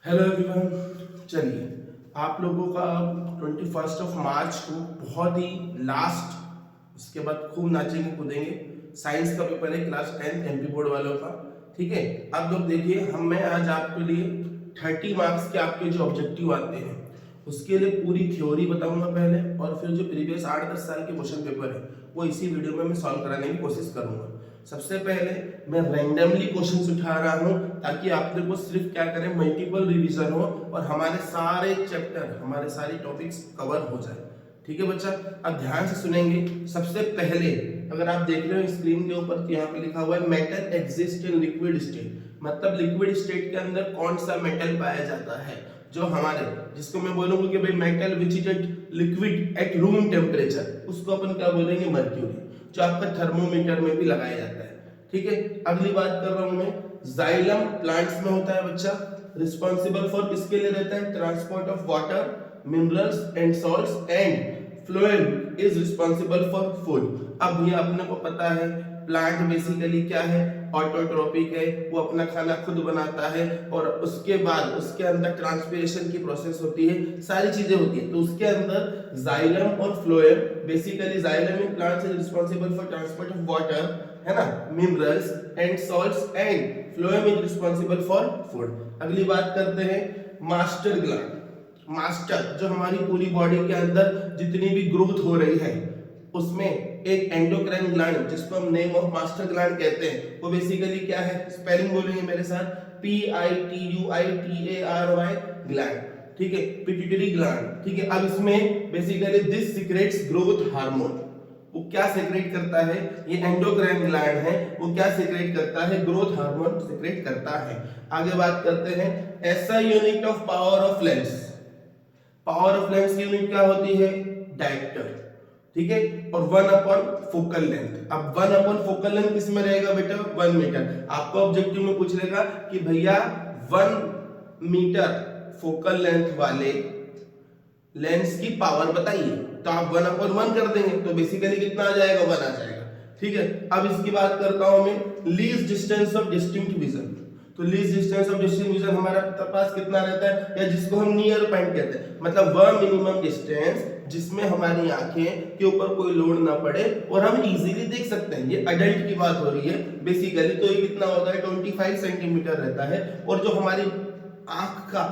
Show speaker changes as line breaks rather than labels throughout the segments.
Hello everyone. चलिए, आप लोगों का 21 मार्च को बहुत ही लास्ट, उसके बाद खूब नाचेंगे कूदेंगे, साइंस का पेपर है क्लास 10 एमपी बोर्ड वालों का। ठीक है, अब लोग देखिए, मैं आज आपके लिए 30 मार्क्स के आपके जो ऑब्जेक्टिव आते हैं उसके लिए पूरी थ्योरी बताऊंगा पहले, और फिर जो प्रीवियस 8-10 साल के क्वेश्चन पेपर है वो इसी वीडियो में मैं सॉल्व कराने की कोशिश करूंगा। सबसे पहले मैं रैंडमली क्वेश्चंस उठा रहा हूं ताकि आप लोग को सिर्फ क्या करें, मल्टीपल रिवीजन हो और हमारे सारे चैप्टर, हमारे सारे टॉपिक्स कवर हो जाए। ठीक है बच्चा, अब ध्यान से सुनेंगे। सबसे पहले अगर आप देख रहे हो स्क्रीन के ऊपर तो यहाँ पे लिखा हुआ है metal exist in liquid state, मतलब लिक्विड स्टेट के अंदर कौन सा मेटल पाया जाता है जो हमारे, जिसको मैं बोलूंगा कि भाई metal which is at liquid at room temperature, उसको अपन क्या बोलेंगे, मर्क्यूरी, जो आपका थर्मोमीटर में भी लगाया जाता है। ठीक है, अगली बात कर रहा हूं मैं, जाइलम प्लांट्स में होता है बच्चा, रिस्पॉन्सिबल फॉर किसके लिए रहता है, transport of water, minerals and salts, and phloem is responsible for food. अब ये अपने को पता है प्लांट बेसिकली क्या है, ऑटोट्रोपिक है, वो अपना खाना खुद बनाता है और उसके बाद उसके अंदर ट्रांसपिरेशन की प्रोसेस होती है, सारी चीजें होती है। तो उसके अंदर जाइलम और phloem, basically xylem in plants is responsible for transport of water, है ना, minerals and salts, and phloem is responsible for food. अगली बात करते हैं मास्टर ग्लैंड। मास्टर, जो हमारी पूरी बॉडी के अंदर जितनी भी ग्रोथ हो रही है उसमें एक एंडोक्राइन ग्लैंड, जिसको हम नेम ऑफ मास्टर ग्लैंड कहते हैं, वो बेसिकली क्या है, स्पेलिंग बोलेंगे मेरे साथ, PITUITARY ग्लैंड। ठीक है, पिट्यूटरी ग्लैंड। ठीक है, अब इसमें basically this secrets growth hormone, वो क्या सीक्रेट करता है, ये एंडोक्राइन ग्लैंड है, वो क्या सीक्रेट करता है, ग्रोथ हार्मोन सीक्रेट करता है। आगे बात करते हैं ऐसा unit of power of lens. Power of lens की यूनिट क्या होती है, डायरेक्टर। ठीक है, और 1/4 फोकल लेंथ। अब 1/4 फोकल लेंथ किस में रहेगा बेटा, 1 मीटर। आपको ऑब्जेक्टिव में पूछ लेगा कि भैया 1 मीटर फोकल लेंथ वाले लेंस की पावर बताइए, तो आप 1/1 कर देंगे, तो बेसिकली कितना आ जाएगा, 1 आ जाएगा। ठीक है, अब इसकी बात करता हूं मैं, least distance of distinct vision. तो least distance of distinct vision हमारे पास कितना रहता है, या जिसको हम नियर पॉइंट कहते हैं, मतलब वह मिनिमम डिस्टेंस जिसमें हमारी आंखें के ऊपर कोई लोड ना पड़े और हम इजीली देख सकते हैं। ये अडल्ट की बात हो रही है बेसिकली, तो ये कितना होता है, 25 सेंटीमीटर रहता है। और जो हमारी आंख का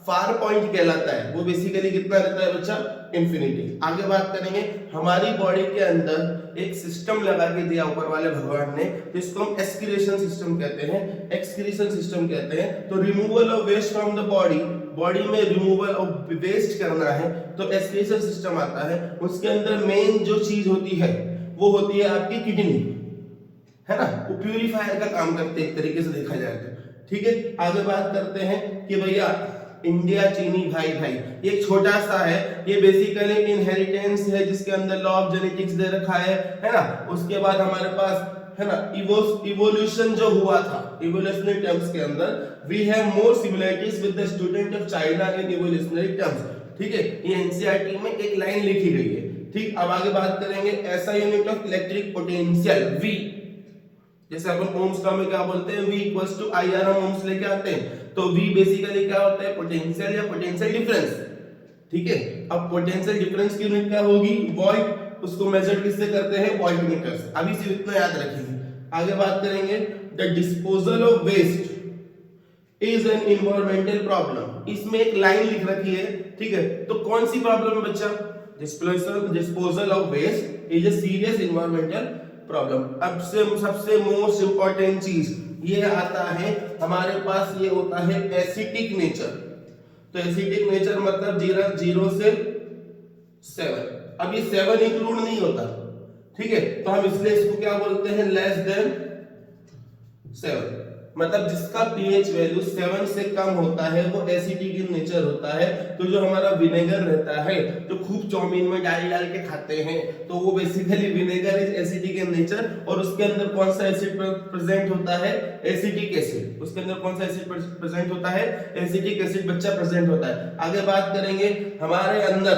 फार पॉइंट कहलाता है वो बेसिकली कितना रहता है बच्चा, इंफिनिटी। आगे बात करेंगे, हमारी बॉडी के अंदर एक सिस्टम लगा के दिया ऊपर वाले भगवान ने, जिसको हम एक्सक्रीशन सिस्टम कहते हैं, एक्सक्रीशन सिस्टम कहते हैं। तो removal of waste from the body, body में रिमूवल ऑफ वेस्ट करना है तो एक्सक्रीशन सिस्टम आता है। उसके अंदर मेन जो चीज होती है वो होती है आपकी किडनी, है ना, वो प्यूरिफायर का काम करते हैं एक तरीके से देखा जाए तो। ठीक है, आगे बात करते हैं कि भैया इंडिया चीनी भाई भाई, ये छोटा सा है, ये बेसिकली इनहेरिटेंस है जिसके अंदर लॉ ऑफ जेनेटिक्स दे रखा है ना। उसके बाद हमारे पास है ना इवोल्यूशन जो हुआ था, इवोल्यूशनरी टर्म्स के अंदर we have more similarities with the student of China in evolutionary terms. ठीक है, ये एनसीईआरटी में एक लाइन लिखी गई है। ठीक, अब आगे बात करेंगे ऐसा unit of electric potential V, जैसे अपन ओम्स का में क्या बोलते हैं, V इक्वल्स टू IR, हम ओम्स लेके आते हैं तो V बेसिकली क्या होता है, पोटेंशियल या पोटेंशियल डिफरेंस। ठीक है, अब पोटेंशियल डिफरेंस की यूनिट क्या होगी, वोल्ट, उसको मेजर किससे करते हैं, वोल्टमीटर से। अभी सिर्फ इतना याद रखिए। आगे बात करेंगे the disposal of waste is an environmental problem, इसमें एक लाइन लिख रखी है। ठीक है, तो कौन सी प्रॉब्लम है बच्चा, disposal of waste is a serious environmental problem. अब से सबसे मोस्ट इंपॉर्टेंट चीज ये आता है हमारे पास, ये होता है एसिटिक नेचर। तो एसिटिक नेचर मतलब 0 से 7। अब ये 7 इंक्लूड नहीं होता, ठीक है, तो हम इसलिए इसको क्या बोलते हैं, लेस देन 7, मतलब जिसका pH वैल्यू 7 से कम होता है वो एसिडिक इन नेचर होता है। तो जो हमारा विनेगर रहता है, जो खूब चाउमीन में डाल डाल के खाते हैं, तो वो basically vinegar is acidic in nature. और उसके अंदर कौन सा एसिड प्रेजेंट होता है, एसिटिक एसिड। उसके अंदर कौन सा एसिड प्रेजेंट होता है, एसिटिक एसिड बच्चा प्रेजेंट होता है। आगे बात करेंगे हमारे अंदर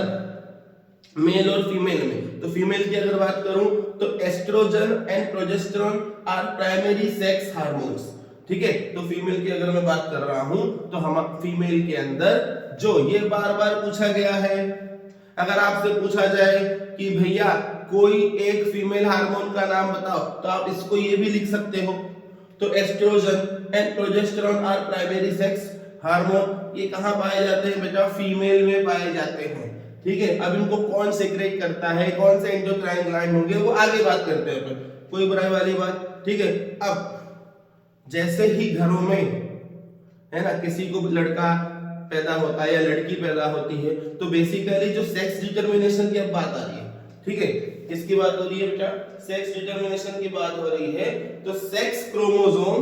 मेल और फीमेल में, तो फीमेल की अगर बात करूं तो estrogen and progesterone are primary sex hormones. ठीक है। तो फीमेल की अगर मैं बात कर रहा हूं तो हम फीमेल के अंदर जो ये बार बार पूछा गया है, अगर आपसे पूछा जाए कि भैया कोई एक फीमेल हार्मोन का नाम बताओ, तो आप इसको ये भी लिख सकते हो। तो estrogen and progesterone are primary sex hormone, ये कहां पाए जाते हैं बेटा? फीमेल में पाए जाते हैं। ठीक है, अब इनको कौन सेक्रेट करता है, कौन से एंडोक्राइन ग्लैंड होंगे, वो आगे बात करते हैं अपन, कोई बुराई वाली बात। ठीक है, अब जैसे ही घरों में है ना किसी को लड़का पैदा होता है या लड़की पैदा होती है, तो बेसिकली जो सेक्स डिटरमिनेशन की अब बात आ रही है। ठीक है, किसकी बात हो रही है बेटा? सेक्स डिटरमिनेशन की बात हो रही है। तो sex chromosome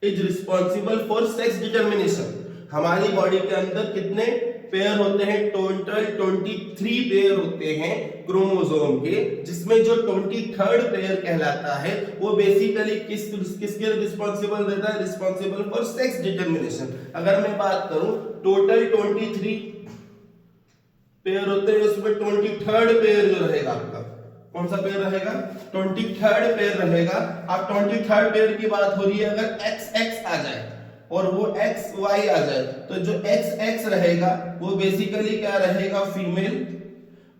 is responsible for sex determination. हमारी बॉडी के अंदर कितने पेयर होते हैं? टोटल 23 पेयर होते हैं क्रोमोसोम के, जिसमें जो 23rd पेयर कहलाता है वो बेसिकली किसके रिस्पॉन्सिबल रहता है? Responsible for sex determination. अगर मैं बात करूं टोटल 23 पेयर होते हैं, उसमें 23rd पेयर जो रहेगा आपका, कौन सा पेयर रहेगा? 23rd पेयर रहेगा। अब 23rd पेयर की बात हो रही है, अगर XX आ जाए और वो XY आ जाए, तो जो XX रहेगा वो बेसिकली क्या रहेगा? फीमेल,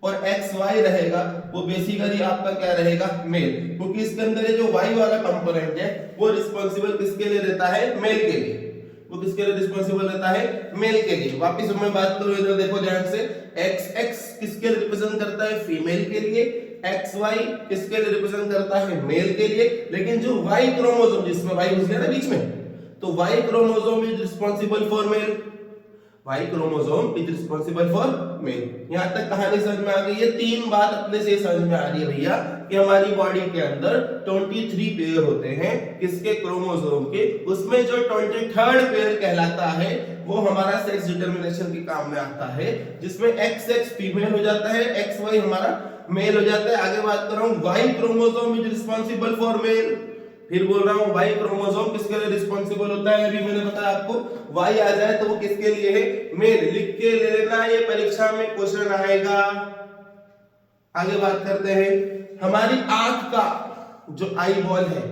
और XY रहेगा वो बेसिकली आपका क्या रहेगा? मेल। क्योंकि इसके अंदर ये जो Y वाला कंपोनेंट है वो रिस्पॉन्सिबल किसके लिए रहता है? मेल के लिए। वो किसके लिए रिस्पॉन्सिबल रहता है? मेल के लिए। वापस मैं बात करूं, इधर देखो ध्यान से, XX किसके लिए रिप्रेजेंट करता है? फीमेल के लिए। XY किसके लिए रिप्रेजेंट करता है? मेल के लिए। लेकिन जो Y क्रोमोसोम, जिसमें Y घुस गया ना बीच में, तो Y chromosome is responsible for male. Y chromosome is responsible for male. यहां तक कहानी समझ में आ गई है। तीन बात अपने से समझ में आ रही है भैया कि हमारी बॉडी के अंदर 23 पेयर होते हैं, किसके? क्रोमोसोम के। उसमें जो 23rd पेयर कहलाता है वो हमारा सेक्स डिटरमिनेशन के काम में आता है, जिसमें XX फीमेल हो जाता है, XY हमारा मेल हो जाता है। आगे बात कर रहा हूं, Y chromosome is responsible for male. फिर बोल रहा हूं, Y क्रोमोसोम किसके लिए रिस्पॉन्सिबल होता है? अभी मैंने बताया आपको, Y आ जाए तो वो किसके लिए है? मेल। लिख के ले लेना, ये परीक्षा में क्वेश्चन आएगा। आगे बात करते हैं, हमारी आंख का जो आई बॉल है,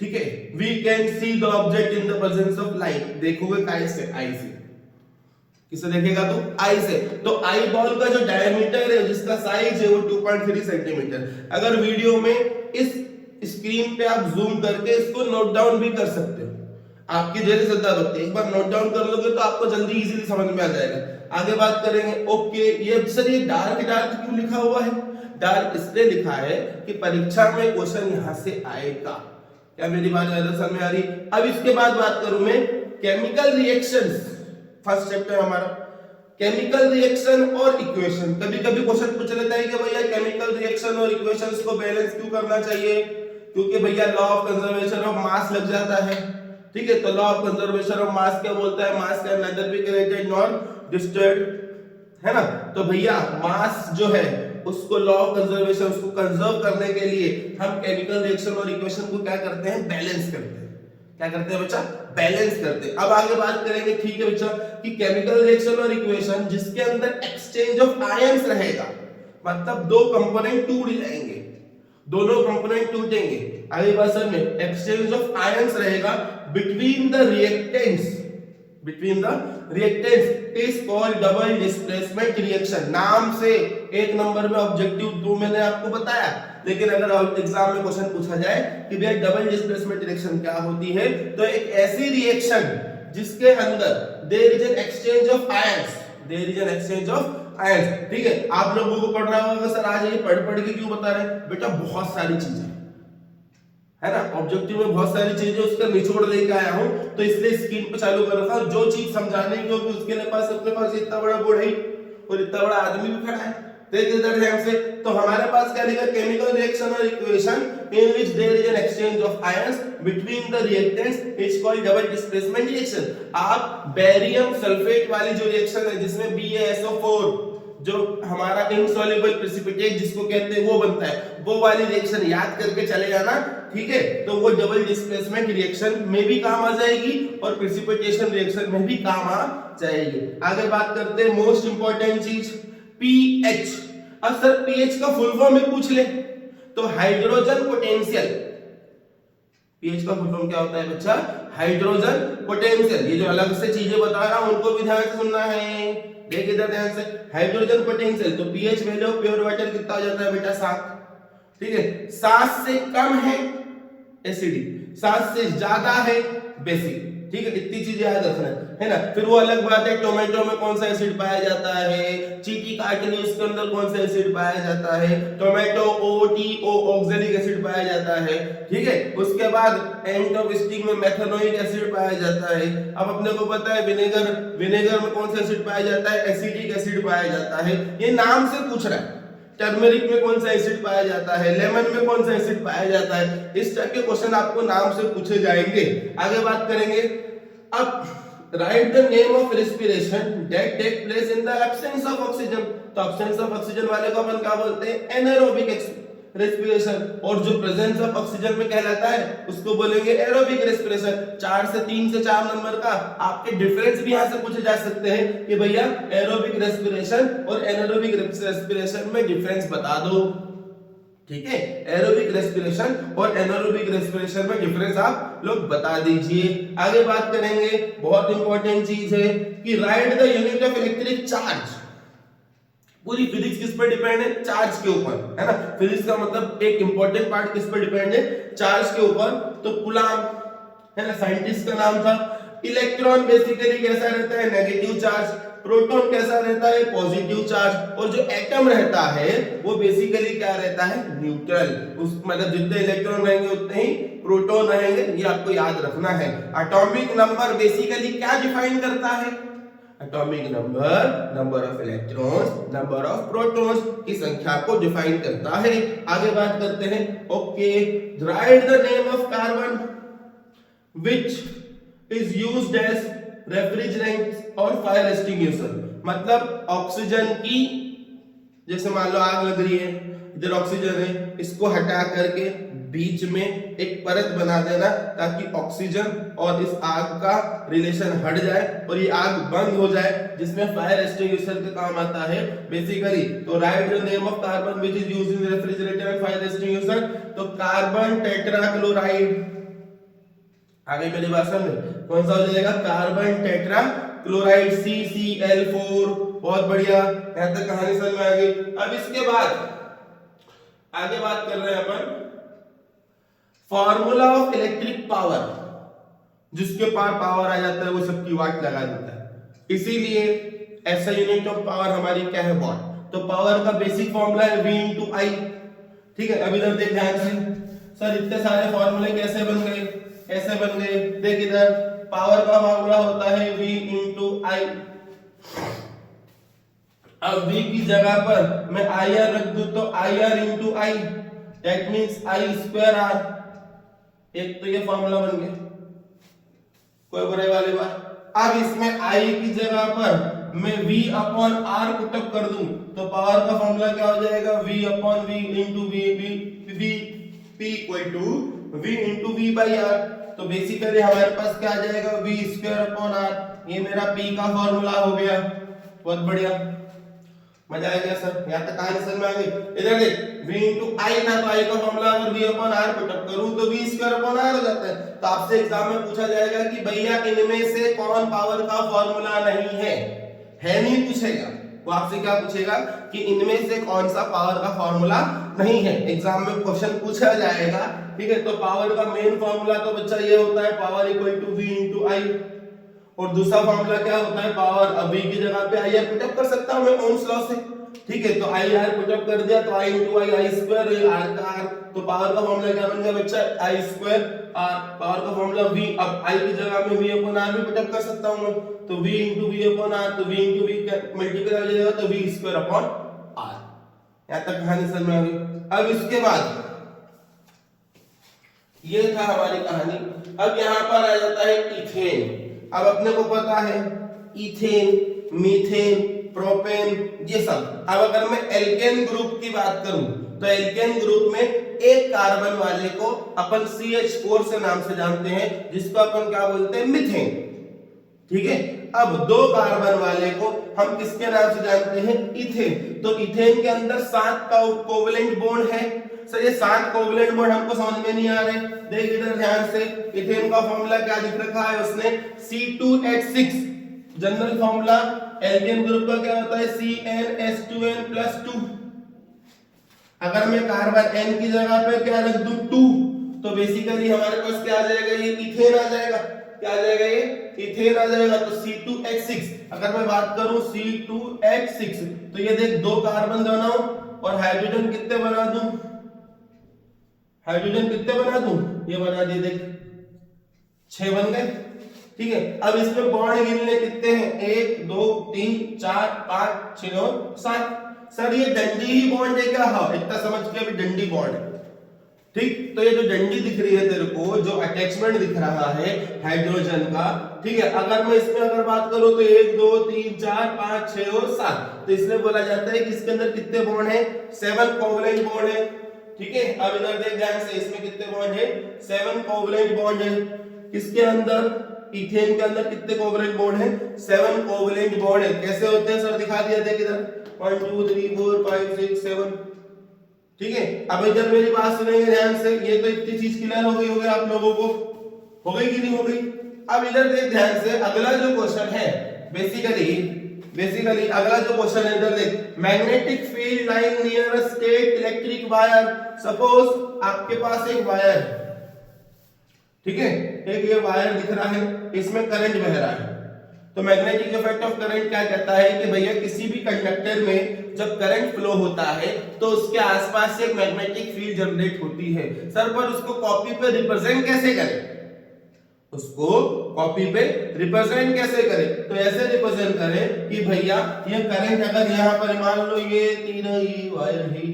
ठीक है, we can see the object in the presence of light. देखोगे काय से? आई से। किसे देखेगा? तो आई से। तो आई बॉल का जो डायमीटर है, जिसका साइज है वो 2.3 सेंटीमीटर। अगर वीडियो में इस स्क्रीन पे आप जूम करके इसको नोट डाउन भी कर सकते हो, आपकी जैसे श्रद्धा भक्ति, एक बार नोट डाउन कर लोगे तो आपको जल्दी इजीली समझ में आ जाएगा। आगे बात करेंगे। ओके, ये सर ये डार्क डार्क क्यों लिखा हुआ है? डार्क इसलिए लिखा है कि परीक्षा में क्वेश्चन यहां से आएगा। क्या मेरी बात ज्यादा समझ में आ रही? अब इसके बाद बात करूं मैं केमिकल रिएक्शंस। फर्स्ट चैप्टर हमारा केमिकल रिएक्शन और इक्वेशन। कभी कभी क्वेश्चन पूछ लेता है कि भैया केमिकल रिएक्शन और इक्वेशंस को बैलेंस क्यों करना चाहिए? क्योंकि भैया law of conservation of mass लग जाता है। ठीक है, तो law of conservation of mass क्या बोलता है? मास can nether be created nor destroyed, है ना। तो भैया मास जो है उसको लॉ ऑफ कंजर्वेशन, उसको कंजर्व करने के लिए हम केमिकल रिएक्शन और इक्वेशन को क्या करते हैं? बैलेंस करते हैं। क्या करते हैं बच्चा? बैलेंस करते हैं। अब आगे बात करेंगे, ठीक है बच्चा, कि केमिकल रिएक्शन और इक्वेशन जिसके अंदर एक्सचेंज ऑफ आयंस रहेगा, मतलब दो कंपोनेंट टूट जाएंगे, दोनों कंपोनेंट टूटेंगे। आगे बात समझ में, एक्सचेंज ऑफ आयंस रहेगा between the reactants, is called double displacement reaction. नाम से एक नंबर में ऑब्जेक्टिव 2 मैंने आपको बताया, लेकिन अगर एग्जाम में क्वेश्चन पूछा जाए कि भैया डबल डिस्प्लेसमेंट रिएक्शन क्या होती है, तो एक ऐसी रिएक्शन जिसके अंदर there is an exchange of ions, ठीक है। आप लोगों को पढ़ रहा होगा सर आज ये पढ़ के क्यों बता रहे हैं? बेटा बहुत सारी चीजें है ना, ऑब्जेक्टिव में बहुत सारी चीजें उसका निचोड़ लेके आया हूं, तो इसलिए स्क्रीन पे चालू कर रखा हूं। जो चीज समझाने की होगी उसके पास, अपने पास इतना बड़ा बोर्ड है और इतना बड़ा आदमी भी खड़ा है, देखिए इधर ध्यान से। तो हमारे पास क्या लिखा? केमिकल रिएक्शन और equation in which there is an exchange of ions between the reactants is called double displacement reaction. आप बेरियम सल्फेट वाली जो रिएक्शन है जिसमें BaSO4 जो हमारा इनसॉल्युबल प्रेसिपिटेट जिसको कहते हैं वो बनता है, वो वाली रिएक्शन याद करके चले जाना, ठीक है। तो वो डबल डिस्प्लेसमेंट रिएक्शन में भी काम आ जाएगी और प्रेसिपिटेशन रिएक्शन में भी काम आ जाएगी। आगे बात करते हैं मोस्ट इंपॉर्टेंट चीज पीएच। अब सर पीएच का फुल फॉर्म में पूछ ले तो हाइड्रोजन पोटेंशियल, पीएच का फुल फॉर्म क्या होता है बच्चा? Hydrogen potential. ये जो अलग से चीजें बता रहा हूं उनको भी ध्यान से सुनना है। देख इधर ध्यान से, हाइड्रोजन पोटेंशियल, तो pH value of pure water कितना हो जाता है बेटा? 7। ठीक है, 7 से कम है एसिडिक, 7 से ज्यादा है बेसिक। ठीक है, इतनी चीजें याद रखना है ना। फिर वो अलग बात है टोमेटो में कौन सा एसिड पाया जाता है, चीटी काटनी उसके अंदर कौन सा एसिड पाया जाता है, टोमेटो OTO ऑक्सैलिक एसिड पाया जाता है। ठीक है, उसके बाद एंटोविस्टिक में मेथनोइक एसिड पाया जाता है। अब अपने को पता है विनेगर में कौन सा एसिड पाया जाता है? एसिटिक एसिड पाया जाता है। ये नाम से पूछ रहा है। टर्मरिक में कौन सा एसिड पाया जाता है, लेमन में कौन सा एसिड पाया जाता है, इस टाइप के क्वेश्चन आपको नाम से पूछे जाएंगे। आगे बात करेंगे। अब write the name of respiration that take place in the absence of oxygen. तो एब्सेंस ऑफ ऑक्सीजन वाले को अपन क्या बोलते हैं? Anaerobic respiration. और जो प्रेजेंस ऑफ ऑक्सीजन में कहलाता है उसको बोलेंगे एरोबिक रेस्पिरेशन। 3 से 4 नंबर का आपके डिफरेंस भी यहां से पूछे जा सकते हैं कि भैया एरोबिक रेस्पिरेशन और एनारोबिक रेस्पिरेशन में डिफरेंस बता दो। ठीक है, एरोबिक रेस्पिरेशन और एनारोबिक रेस्पिरेशन में डिफरेंस आप लोग बता दीजिए। आगे बात करेंगे, बहुत इंपॉर्टेंट चीज है कि right the unit of electric charge. पूरी फिजिक्स किस पर डिपेंड है? चार्ज के ऊपर, है ना। फिजिक्स का मतलब एक इंपॉर्टेंट पार्ट किस पर डिपेंड है? चार्ज के ऊपर। तो कूलॉम, है ना, साइंटिस्ट का नाम था। इलेक्ट्रॉन बेसिकली कैसा रहता है? Negative charge. प्रोटॉन कैसा रहता है? Positive charge. और जो एटम रहता है वो बेसिकली क्या रहता है? न्यूट्रल। उस मतलब जितने इलेक्ट्रॉन रहेंगे उतने ही प्रोटॉन रहेंगे, ये आपको याद रखना है। एटॉमिक नंबर बेसिकली क्या डिफाइन करता है? Atomic number, number of electrons, number of protons की संख्या को डिफाइन करता है। आगे बात करते हैं। Okay, write the name of carbon which is used as refrigerant और फायर एक्सटिंग्विशर। मतलब ऑक्सीजन की, जैसे मान लो आग लग रही है, इधर ऑक्सीजन है, इसको हटा करके बीच में एक परत बना देना ताकि ऑक्सीजन और इस आग का रिलेशन हट जाए और ये आग बंद हो जाए, जिसमें फायर एक्सटिंग्विशर का काम आता है बेसिकली। तो right the name of carbon which is used in refrigerator and fire extinguisher. तो कार्बन टेट्राक्लोराइड। आगे मेरी बात समझ, कौन सा हो जाएगा? Carbon tetrachloride, CCl4। बहुत बढ़िया, यहां तक कहानी समझ में आ गई। अब इसके बाद आगे बात कर रहे हैं अपन फॉर्मूला ऑफ इलेक्ट्रिक पावर। जिसके पास पावर आ जाता है वो सबकी वाट लगा देता है, इसीलिए ऐसा यूनिट ऑफ पावर हमारी क्या है? वाट। तो पावर का बेसिक फॉर्मूला है V into I। ठीक है, अब इधर देख ध्यान से। सर इतने सारे फॉर्मूले कैसे बन गए? ऐसे बन गए, देख इधर, पावर का फॉर्मूला होता है V into I। अब V की जगह पर मैं IR रख दूं तो IR into I, that means I square R। एक तो ये फॉर्मूला बन गया, कोई बुराई वाली बात। अब इसमें I की जगह पर मैं V अपॉन R पुटअप कर दूं तो पावर का फॉर्मूला क्या हो जाएगा? V upon V into P equal to V into V by R। तो बेसिकली हमारे पास क्या आ जाएगा? V square upon R। ये मेरा P का फॉर्मूला हो गया। बहुत बढ़िया, मजा आ गया सर, यहाँ तक कहानी समझ में आ गई। इधर देख, V into I था तो I का फॉर्मूला अगर V अपॉन R पुटअप करूं तो V स्क्वायर अपॉन R हो जाता है। तो आपसे एग्जाम में पूछा जाएगा कि भैया इनमें से कौन पावर का फॉर्मूला नहीं है? नहीं पूछेगा वो, आपसे क्या पूछेगा कि इनमें से कौन सा पावर का फॉर्मूला नहीं है। एग्जाम में क्वेश्चन पूछा जाएगा। ठीक है, तो पावर का मेन फॉर्मूला तो बच्चा ये होता है, power equal to V into I। और दूसरा फॉर्मूला क्या होता है? पावर। अब V की जगह पे IR पुटअप कर सकता हूं मैं ओम्स लॉ से। ठीक है, तो IR पुटअप कर दिया तो I into I square, R का R। तो पावर का फॉर्मूला क्या बन गया बच्चा? I square R। पावर का फॉर्मूला V। अब I की जगह में V अपॉन R भी पुटअप कर सकता हूं मैं, तो V into V upon R। तो V into V मल्टीप्लाई हो जाएगा तो V स्क्वायर अपॉन R। यहां तक कहानी समझ में आ गई। अब इसके बाद ये था हमारी कहानी। अब यहां पर आ जाता है इथेन। अब अपने को पता है इथेन, मीथेन, प्रोपेन, ये सब। अब अगर मैं एल्केन ग्रुप की बात करूं तो एल्केन ग्रुप में एक कार्बन वाले को अपन CH4 से नाम से जानते हैं, जिसको अपन क्या बोलते हैं? मीथेन। ठीक है, अब 2 कार्बन वाले को हम किसके नाम से जानते हैं? इथेन। तो इथेन के अंदर 7 का कोवेलेंट बॉन्ड है। सर ये 7 कोवलेंट बॉन्ड हमको समझ में नहीं आ रहे। देख इधर ध्यान से, इथेन का फॉर्मूला क्या लिख रखा है उसने, C2H6। General formula alkene group का क्या होता है, CnH2n+2। अगर मैं कार्बन N की जगह पे क्या रख दूं 2, तो बेसिकली हमारे पास क्या आ जाएगा, ये इथेन आ जाएगा। क्या आ जाएगा, ये इथेन आ जाएगा। तो C2H6, अगर मैं बात करूं C2H6, तो ये देख 2 कार्बन बनाऊं और हाइड्रोजन कितने बना दूं, हाइड्रोजन कितने बना दूं, ये बना दिए देख 6 बन गए। ठीक है, अब इसमें बॉन्ड गिनने कितने हैं, 1 2 3 4 5 6 और 7। सर ये डंडी ही बॉन्ड है क्या, हाँ इतना समझ के अभी डंडी बॉन्ड है। ठीक, तो ये जो डंडी दिख रही है तेरे को, जो अटैचमेंट दिख रहा है हाइड्रोजन का, ठीक है, अगर मैं इसमें अगर बात करूं तो 1 2 3 4 5 6 और 7, तो इसलिए बोला जाता है कि इसके अंदर कितने बॉन्ड है, 7 कोवलेंट बॉन्ड है। ठीक है, अब इधर देख ध्यान से, इसमें कितने बॉन्ड है, 7 कोवलेंट बॉन्ड है। किसके अंदर, इथेन के अंदर कितने कोवलेंट बॉन्ड है, 7 कोवलेंट बॉन्ड है। कैसे होते हैं सर, दिखा दिया देख इधर, 1 2 3 4 5 6 7। ठीक है, अब इधर मेरी बात सुनेंगे ध्यान से, ये तो इतनी चीज क्लियर हो गई होगी आप लोगों को, हो गई कि नहीं हो गई। अब इधर देख ध्यान से, अगला जो क्वेश्चन है बेसिकली अगला जो क्वेश्चन है इधर देख, magnetic field line near a state electric wire. Suppose आपके पास एक वायर है, ठीक है, एक ये वायर दिख रहा है, इसमें करंट बह रहा है। तो मैग्नेटिक इफेक्ट ऑफ करंट क्या कहता है कि भैया किसी भी कंडक्टर में जब करंट फ्लो होता है तो उसके आसपास एक मैग्नेटिक फील्ड जनरेट होती है। सर पर उसको कॉपी पे रिप्रेजेंट कैसे करें, उसको कॉपी पे रिप्रेजेंट कैसे करें, तो ऐसे रिप्रेजेंट करें कि भैया ये करंट अगर यहाँ पर मान लो ये तीनों ही वायर है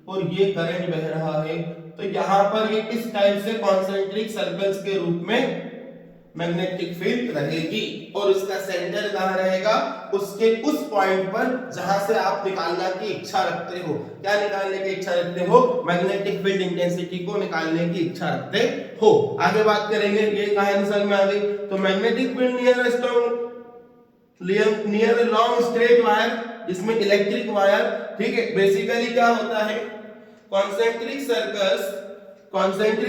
और ये करंट बह रहा है, तो यहाँ पर ये किस टाइप से कॉन्सेंट्रिक सर्कल्स के रूप में मैग्नेटिक फील्ड रहेगी, और उसका सेंटर कहाँ रहेगा, उसके उस पॉइंट पर जहां से आप निकालने की इच्छा रखते हो। क्या निकालने की इच्छा रखते हो, मैग्नेटिक फील्ड इंटेंसिटी को निकालने की इच्छा रखते हो। आगे बात करेंगे, ये कहानी समझ में आ गई। तो magnetic field near long straight wire, जिसमें इलेक्ट्रिक वायर, ठीक है, बेसिकली क्या होता है, concentric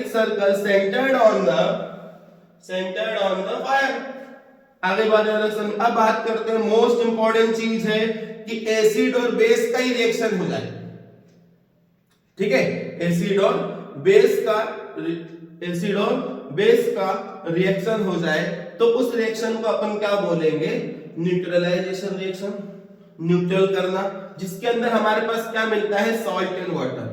circle centred on the wire. आगे अब बात करते हैं, मोस्ट इंपॉर्टेंट चीज है कि एसिड और बेस का ही रिएक्शन हो जाए। ठीक है, एसिड और बेस का रिएक्शन हो जाए, तो उस रिएक्शन को अपन क्या बोलेंगे, न्यूट्रलाइजेशन रिएक्शन, न्यूट्रल करना, जिसके अंदर हमारे पास क्या मिलता है, सॉल्ट एंड वाटर।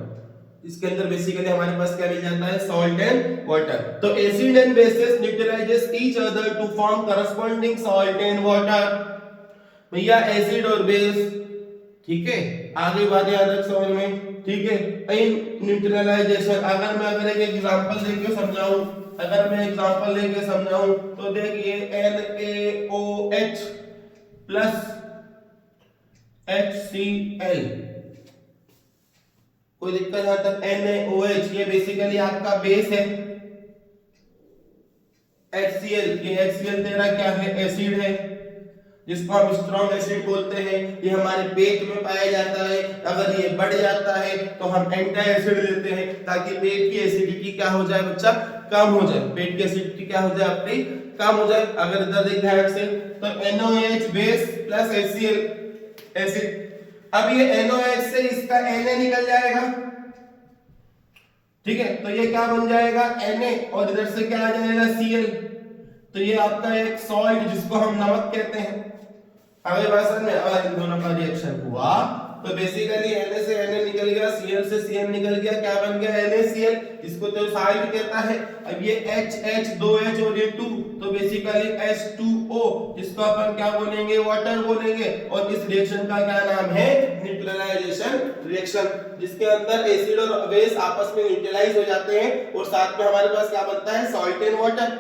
इसके अंदर बेसिकली हमारे पास क्या मिल जाता है, सॉल्ट एंड वाटर। तो acid and bases neutralises each other to form corresponding salt and water. भैया एसिड और बेस, ठीक है, आगे बात याद रख समझ में, ठीक है। इन न्यूट्रलाइजेशन अगर एक एग्जांपल लेके समझाऊं, तो देखिए NaOH प्लस HCl, कोई दिक्कत यहां तक, NaOH ये बेसिकली आपका बेस है, HCl ये HCl तेरा क्या है, एसिड है, जिसको हम स्ट्रॉन्ग एसिड बोलते हैं। ये हमारे पेट में पाया जाता है, अगर ये बढ़ जाता है तो हम एंटी एसिड देते हैं, ताकि पेट की एसिडिटी क्या हो जाए बच्चा, कम हो जाए, पेट की एसिडिटी क्या हो जाए अपनी, कम हो जाए। अगर इधर देख ध्यान से, तो NaOH base plus HCl acid, अब ये NaOH से इसका Na निकल जाएगा, ठीक है, तो ये क्या बन जाएगा, Na, और इधर से क्या आ जाएगा, Cl, तो ये आपका एक सॉल्ट जिसको हम नमक कहते हैं। अगर भाषण में अगर इन दोनों का रिएक्शन हुआ तो बेसिकली Na से Na निकल गया, Cl से Cl निकल गया, क्या बन गया, NaCl, इसको तो सॉल्ट कहता है। अब ये H 2H और ये 2, तो बेसिकली H2O, जिसको अपन क्या बोलेंगे, वाटर बोलेंगे, और इस रिएक्शन का क्या नाम है, न्यूट्रलाइजेशन रिएक्शन, जिसके अंदर एसिड और बेस आपस में न्यूट्रलाइज हो जाते हैं, और साथ में हमारे पास क्या बनता है, सॉल्ट एंड वाटर।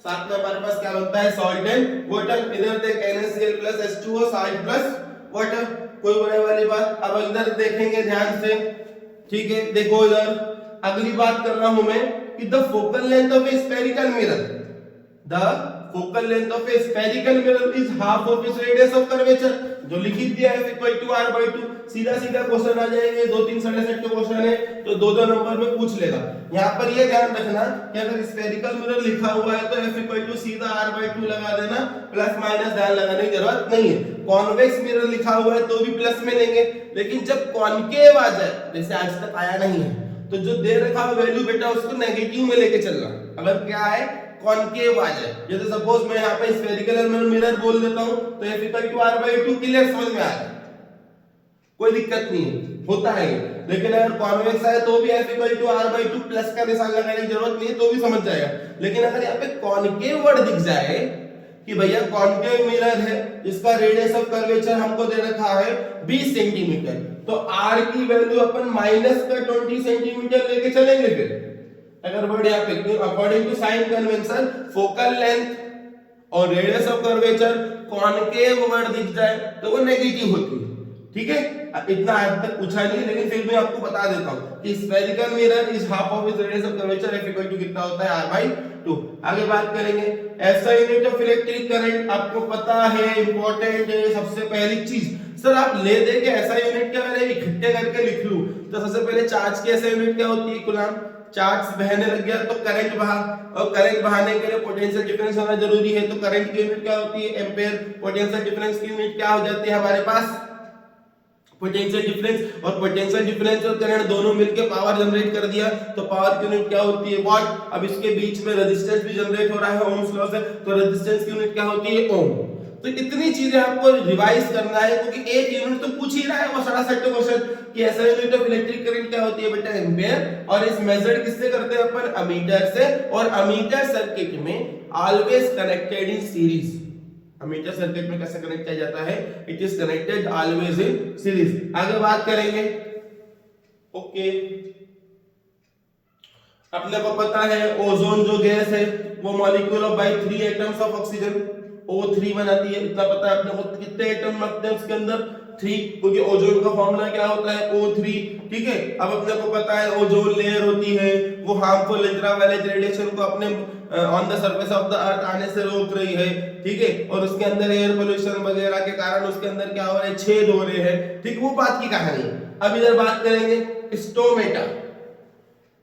साथ में हमारे पास क्या बनता है, सॉल्ट एंड वाटर। इधर देख NaCl plus H2O, salt plus water, कोई बड़े वाली बात। अब इधर देखेंगे ध्यान से, ठीक है, देखो इधर अगली बात कर रहा हूं मैं कि the focal length of A spherical mirror, the focal length of A spherical mirror is half of its radius of curvature, जो लिख दिया है इक्वल टू r by 2। सीधा सीधा क्वेश्चन आ जाएंगे, 2-3 साढ़े सेट के क्वेश्चन है तो 2-2 नंबर में पूछ लेगा। यहाँ पर ये ध्यान रखना कि अगर स्फेरिकल मिरर लिखा हुआ है तो f इक्वल टू सीधा r by 2 लगा देना, प्लस माइनस ध्यान लगाने की जरूरत नहीं है। कॉन्वेक्स मिरर लिखा हुआ है तो भी प्लस में लेंगे, लेकिन जब कॉन्केव आ जाए, जैसे आज तक आया नहीं है, तो जो दे रखा है वैल्यू बेटा उसको नेगेटिव में लेके चलना। अगर क्या है कॉन्केव आ जाए, जैसे सपोज मैं यहाँ पे स्फेरिकल मिरर बोल देता हूँ तो f equal to r by 2 clear समझ में आ रहा है, कोई दिक्कत नहीं है, होता है। लेकिन अगर कॉन्वेक्स है तो भी f equal to r by 2 plus का निशान लगाने की जरूरत नहीं है तो भी समझ जाएगा। लेकिन अगर यहाँ पे कॉन्केव वर्ड दिख जाए कि भैया कॉन्केव मिरर है, इसका रेडियस ऑफ कर्वेचर हमको दे रखा है 20 सेंटीमीटर, तो r की वैल्यू अपन माइनस का 20 सेंटीमीटर लेके चलेंगे। फिर अगर वर्ड यहाँ पे according to sign convention focal length और radius of curvature concave word दिख जाए तो वो नेगेटिव होती है, ठीक है। इतना आज तक पूछा नहीं, लेकिन फिर मैं आपको बता देता हूं कि spherical mirror is half of its radius of curvature f equal to कितना होता है r by 2। आगे बात करेंगे ऐसा यूनिट ऑफ इलेक्ट्रिक करंट, आपको पता है इंपॉर्टेंट है। सबसे पहली चीज सर आप ले दे के ऐसा यूनिट क्या मैंने इकट्ठे करके लिख लूं, तो सबसे पहले चार्ज की ऐसा यूनिट क्या होती है कूलम। चार्ज बहने लग गया तो करंट बहा, और करंट बहाने के लिए पोटेंशियल डिफरेंस होना जरूरी है, तो करंट की यूनिट क्या होती है एम्पीयर। पोटेंशियल डिफरेंस की यूनिट क्या हो जाती है हमारे पास पोटेंशियल डिफरेंस, और पोटेंशियल डिफरेंस और करंट दोनों मिलकर पावर जनरेट कर दिया तो पावर की यूनिट क्या होती है वाट। अब इसके बीच में रेजिस्टेंस भी जनरेट हो रहा है ओम्स लॉ से, तो रेजिस्टेंस की यूनिट क्या होती है ओम। तो इतनी चीजें आपको रिवाइज करना है क्योंकि एक यूनिट तो पूछ ही रहा है वो 67 क्वेश्चन कि ऐसा यूनिट ऑफ इलेक्ट्रिक करंट क्या होती है बेटा एम्पीयर, और इस मेजर किससे करते हैं अपन अमीटर से, और अमीटर सर्किट में always connected in series. Ammeter circuit में कैसे कनेक्ट किया जाता है, it is connected always in series. आगे बात करेंगे ओके अपने को पता है ओजोन जो गैस है वो molecule of by 3 atoms of oxygen O3 बनाती है, इतना पता है अपने को। कितने एटम लगते हैं उसके अंदर 3, क्योंकि ओजोन का फॉर्मूला क्या होता है O3, ठीक है। अब अपने को पता है ओजोन लेयर होती है वो हार्मफुल अल्ट्रावायलेट रेडिएशन को अपने on the surface of the earth आने से रोक रही है, ठीक है। और उसके अंदर एयर पोल्यूशन वगैरह के कारण उसके अंदर क्या हो रहा है छेद हो रहे हैं, ठीक, वो बात की कहानी है। अब इधर बात करेंगे स्टोमेटा।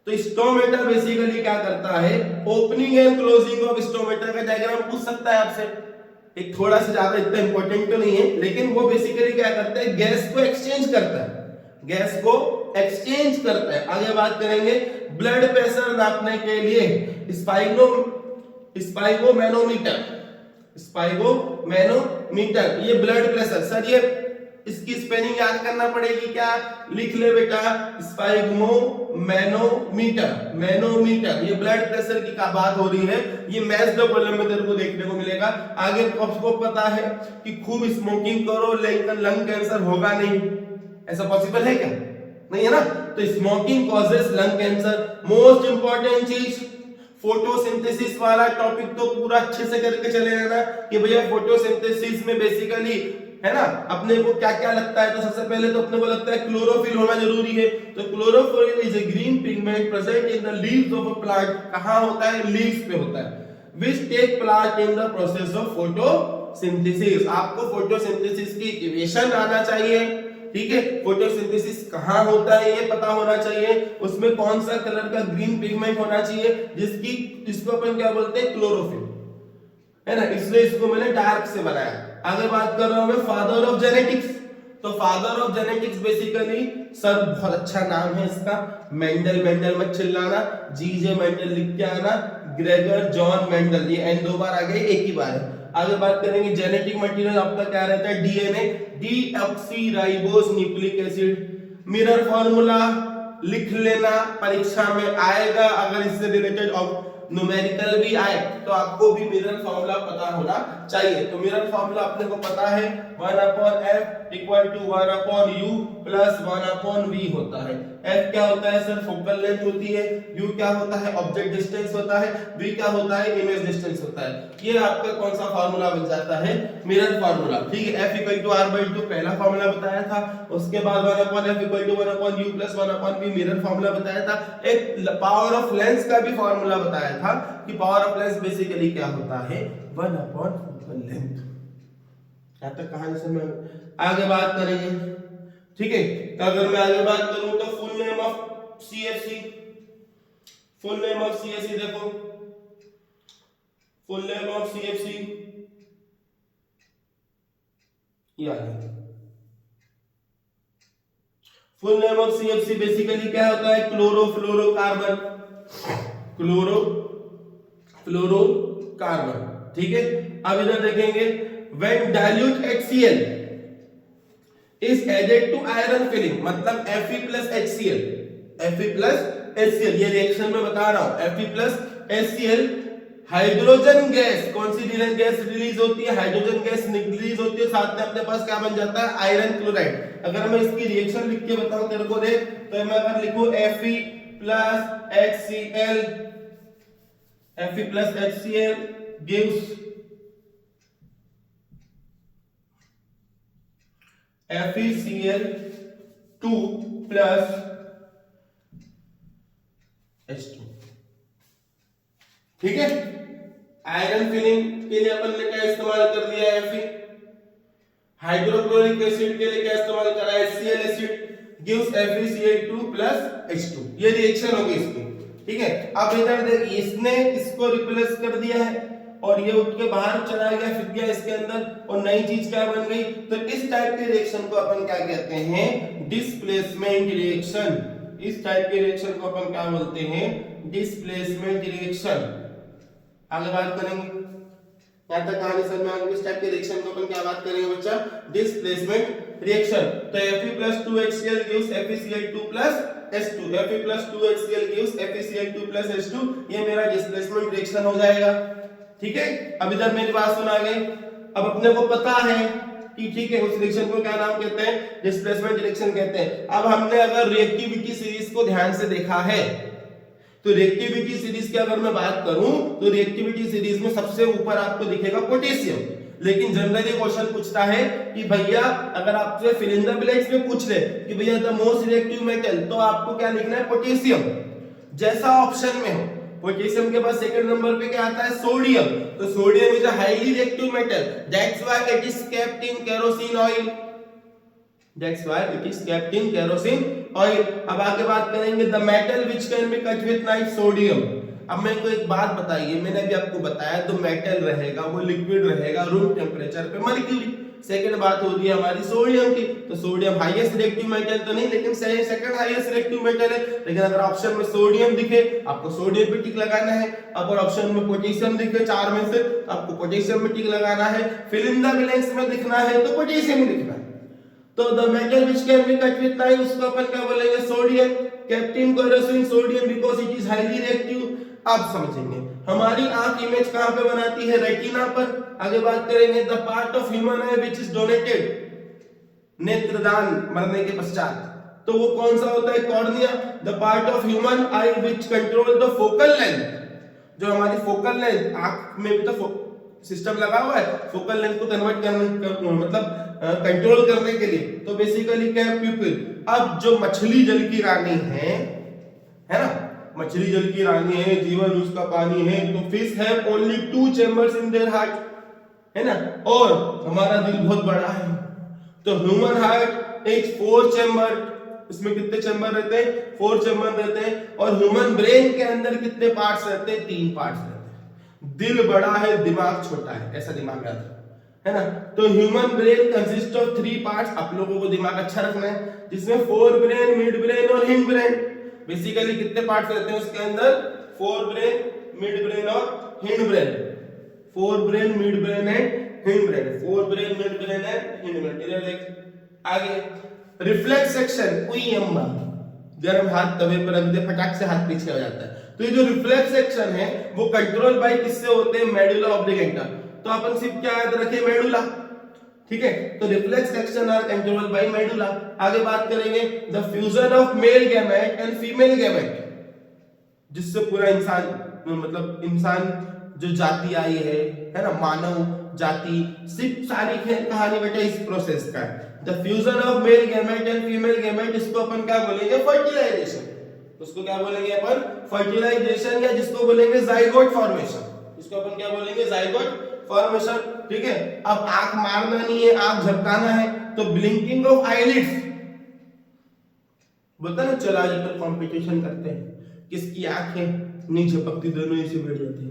तो स्टोमेटा बेसिकली क्या करता है, opening and closing of stomata का डायग्राम पूछ सकता है आपसे, एक थोड़ा सा ज्यादा इतना इंपॉर्टेंट तो नहीं है, लेकिन वो बेसिकली क्या करता है गैस को एक्सचेंज करता है, गैस को एक्सचेंज करता है। आगे बात करेंगे ब्लड प्रेशर नापने के लिए स्पाइगोमैनोमीटर, स्पाइगोमैनोमीटर ये ब्लड प्रेशर। सर ये इसकी स्पेलिंग याद करना पड़ेगी क्या, लिख ले बेटा स्पाइगोमैनोमीटर, मैनोमीटर। ये ब्लड प्रेशर की का बात हो रही है, ये मैथ्स के प्रॉब्लम में तेरे को देखने को मिलेगा। आगे आपको पता है कि खूब स्मोकिंग करो लंग कैंसर होगा नहीं, ऐसा पॉसिबल है क्या, नहीं है ना। तो smoking causes lung cancer. Most important चीज फोटोसिंथेसिस वाला टॉपिक तो पूरा अच्छे से करके चले जाना कि भैया फोटोसिंथेसिस में बेसिकली है ना अपने को क्या क्या लगता है। तो सबसे पहले तो अपने को लगता है क्लोरोफिल होना जरूरी है। तो chlorophyll is a green pigment present in the leaves of a plant. कहां होता है, लीव्स पे होता है। Which take plant in the process of photosynthesis. आपको फोटोसिंथेसिस की इक्वेशन आना चाहिए, ठीक है। फोटोसिंथेसिस कहां होता है ये पता होना चाहिए, उसमें कौन सा कलर का ग्रीन पिगमेंट होना चाहिए जिसको अपन क्या बोलते हैं क्लोरोफिल, है ना, इसलिए इसको मैंने डार्क से बनाया। आगे बात कर रहा हूं मैं फादर ऑफ जेनेटिक्स। तो father of genetics basically sir बहुत अच्छा नाम है इसका, मेंडल। मेंडल मत चिल्लाना, जीजे मेंडल लिख के आना, ग्रेगर जॉन मेंडल, ये एन 2 बार आ गए एक ही बार है। आगे बात करेंगे जेनेटिक मटेरियल आपका क्या रहता है, DNA deoxyribose nucleic acid. Mirror formula लिख लेना, परीक्षा में आएगा। अगर इससे रिलेटेड न्यूमेरिकल भी आए तो आपको भी मिरर फॉर्मूला पता होना चाहिए। तो मिरर फॉर्मूला अपने को पता है 1/f = 1/u + 1/v होता है। f क्या होता है सर, फोकल लेंथ होती है। u क्या होता है, ऑब्जेक्ट डिस्टेंस होता है। v क्या होता है, इमेज डिस्टेंस होता है। ये आपका कौन सा फार्मूला बन जाता है, मिरर फार्मूला, ठीक है। f = r/2 पहला फार्मूला बताया था। उसके बाद 1/f = 1/u + 1/v mirror formula बताया था। एक पावर ऑफ लेंस का भी फार्मूला बताया था। था कि पावर ऑफ लेंस बेसिकली क्या होता है, 1/फोकल लेंथ। यहां तक कहानी से मैं आगे बात करेंगे, ठीक है। तो अगर मैं आगे बात करूं तो full name of CFC, full name of CFC देखो, फुल नेम ऑफ सीएफसी या full name of CFC basically क्या होता है, क्लोरोफ्लोरोकार्बन, क्लोरोफ्लोरोकार्बन, ठीक है। अब इधर देखेंगे, when dilute HCl is added to iron filling, मतलब Fe plus HCl, Fe plus HCl, ये रिएक्शन में बता रहा हूं, Fe plus HCl, hydrogen gas, कौन सी गैस रिलीज होती है, हाइड्रोजन गैस रिलीज होती है, साथ में अपने पास क्या बन जाता है, आयरन क्लोराइड। अगर मैं इसकी रिएक्शन लिख के बताऊं तेरे को देख, तो मैं अगर लिखूं Fe plus HCl, Fe plus HCl gives FeCl2 plus H2, ठीक है। आयरन फिलिंग के लिए अपन ने क्या इस्तेमाल कर दिया, Fe। हाइड्रोक्लोरिक एसिड के लिए क्या इस्तेमाल करा, HCl acid, gives FeCl2 plus H2। ये रिएक्शन होगी इसकी, ठीक है। अब इधर देख, इसने इसको रिप्लेस कर दिया है और ये उठ के बाहर चला गया, फिर गया इसके अंदर और नई चीज क्या बन गई। तो इस टाइप के रिएक्शन को अपन क्या कहते हैं, डिस्प्लेसमेंट रिएक्शन। इस टाइप के रिएक्शन को अपन क्या बोलते हैं, डिस्प्लेसमेंट रिएक्शन। आगे बात करेंगे, यहां तक कहानी समझ में आ गई। इस टाइप के रिएक्शन को अपन क्या बात करेंगे बच्चा, डिस्प्लेसमेंट रिएक्शन। तो Fe+2HCl gives FeCl2 plus H2, Fe+2HCl gives FeCl2 plus H2, ये मेरा डिस्प्लेसमेंट रिएक्शन हो जाएगा, ठीक है। अब इधर मेरी बात सुना गई। अब अपने को पता है कि ठीक है, उस रिएक्शन को क्या नाम कहते हैं, डिस्प्लेसमेंट रिएक्शन कहते हैं। अब हमने अगर रिएक्टिविटी सीरीज को ध्यान से देखा है, तो रिएक्टिविटी सीरीज की अगर मैं बात करूं तो रिएक्टिविटी सीरीज में सबसे ऊपर आपको दिखेगा पोटेशियम। लेकिन जनरली क्वेश्चन पूछता है कि भैया अगर आपसे फिल इन द ब्लैंक्स में पूछ ले कि भैया द मोस्ट रिएक्टिव मेटल, तो आपको क्या लिखना है, पोटेशियम। जैसा ऑप्शन में हो, पोटेशियम के बाद सेकंड नंबर पे क्या आता है, सोडियम। तो sodium is a highly reactive metal, that's why it is kept in kerosene oil, that's why it is kept in kerosene oil. अब आगे बात करेंगे, the metal which can be cut with knife, sodium. अब मेरे को एक बात बताइए, मैंने अभी आपको बताया तो मेटल रहेगा, वो लिक्विड रहेगा रूम टेम्परेचर पे, मर्क्यूरी। सेकंड बात होती है हमारी सोडियम की, तो सोडियम हाईएस्ट रिएक्टिव मेटल तो नहीं, लेकिन सेकंड हाईएस्ट रिएक्टिव मेटल है। लेकिन अगर ऑप्शन में सोडियम दिखे, आपको सोडियम पे टिक लगाना है। अगर ऑप्शन में पोटेशियम दिखे चार में से, आपको पोटेशियम में टिक लगाना है। फिल इन द ब्लैंक्स में दिखना है तो पोटेशियम लिखना है। तो the metal which can be cut with knife, उसको अपन क्या बोलेंगे, sodium. Kept in kerosene sodium because it is highly reactive. आप समझेंगे हमारी आंख इमेज कहां पे बनाती है, रेटिना पर। आगे बात करेंगे, the part of human I which is donated, नेत्रदान मरने के पश्चात, तो वो कौन सा होता है, cornea. The part of human I which control the focal length, जो हमारी फोकल लेंथ, आंख में भी तो सिस्टम लगा हुआ है फोकल लेंथ को कन्वर्ट करने, मतलब कंट्रोल करने के लिए, तो बेसिकली क्या है, प्यूपिल। अब जो मछली जल की रानी है ना, मछली जल की रानी है, जीवन उसका पानी है, तो fish have only 2 chambers in their heart, है ना। और हमारा दिल बहुत बड़ा है, तो ह्यूमन हार्ट इज 4 चैम्बर, इसमें कितने चैम्बर रहते हैं, 4 चैम्बर रहते हैं। और ह्यूमन ब्रेन के अंदर कितने पार्ट्स रहते हैं, 3 पार्ट्स रहते हैं। दिल बड़ा है, दिमाग छोटा है, ऐसा दिमाग याद है ना। तो human brain consist of 3 parts. आप लोगों को दिमाग अच्छा रखना है, जिसमें फोर ब्रेन, मिड ब्रेन और हिंड ब्रेन। बेसिकली कितने पार्ट्स रहते हैं उसके अंदर, 4 ब्रेन, मिड ब्रेन और hind brain. 4 brain, mid brain and hind brain, 4 brain, mid brain and hind brain. इधर देख आगे, रिफ्लेक्स एक्शन, उई अम्मा, गर्म हाथ तवे पर रख दे, फटाक से हाथ पीछे हो जाता है। तो ये जो रिफ्लेक्स एक्शन है वो कंट्रोल बाय किससे होते हैं, मेडुला ऑब्लिगेंटा। तो अपन सिर्फ क्या याद रखें, मेडुला, ठीक है। तो reflex action are controlled by medulla. आगे बात करेंगे, the fusion of male gamete and female gamete, जिससे पूरा इंसान, मतलब इंसान जो जाति आई है ना, मानव जाति, सिर्फ सारी कहानी बेटा इस प्रोसेस का है। The fusion of male gamete and female gamete, इसको अपन क्या बोलेंगे, फर्टिलाइजेशन। उसको क्या बोलेंगे अपन? फर्टिलाइजेशन, या जिसको बोलेंगे जाइगोट फॉर्मेशन। इसको अपन क्या बोलेंगे? Zygote formation. ठीक है, अब आंख मारना नहीं है, आंख झपकाना है, तो ब्लिंकिंग ऑफ आईलिड्स बोलता ना, चला जब तक कंपटीशन करते हैं किसकी आंखें नहीं झपकती, दोनों ऐसे बैठ जाती है।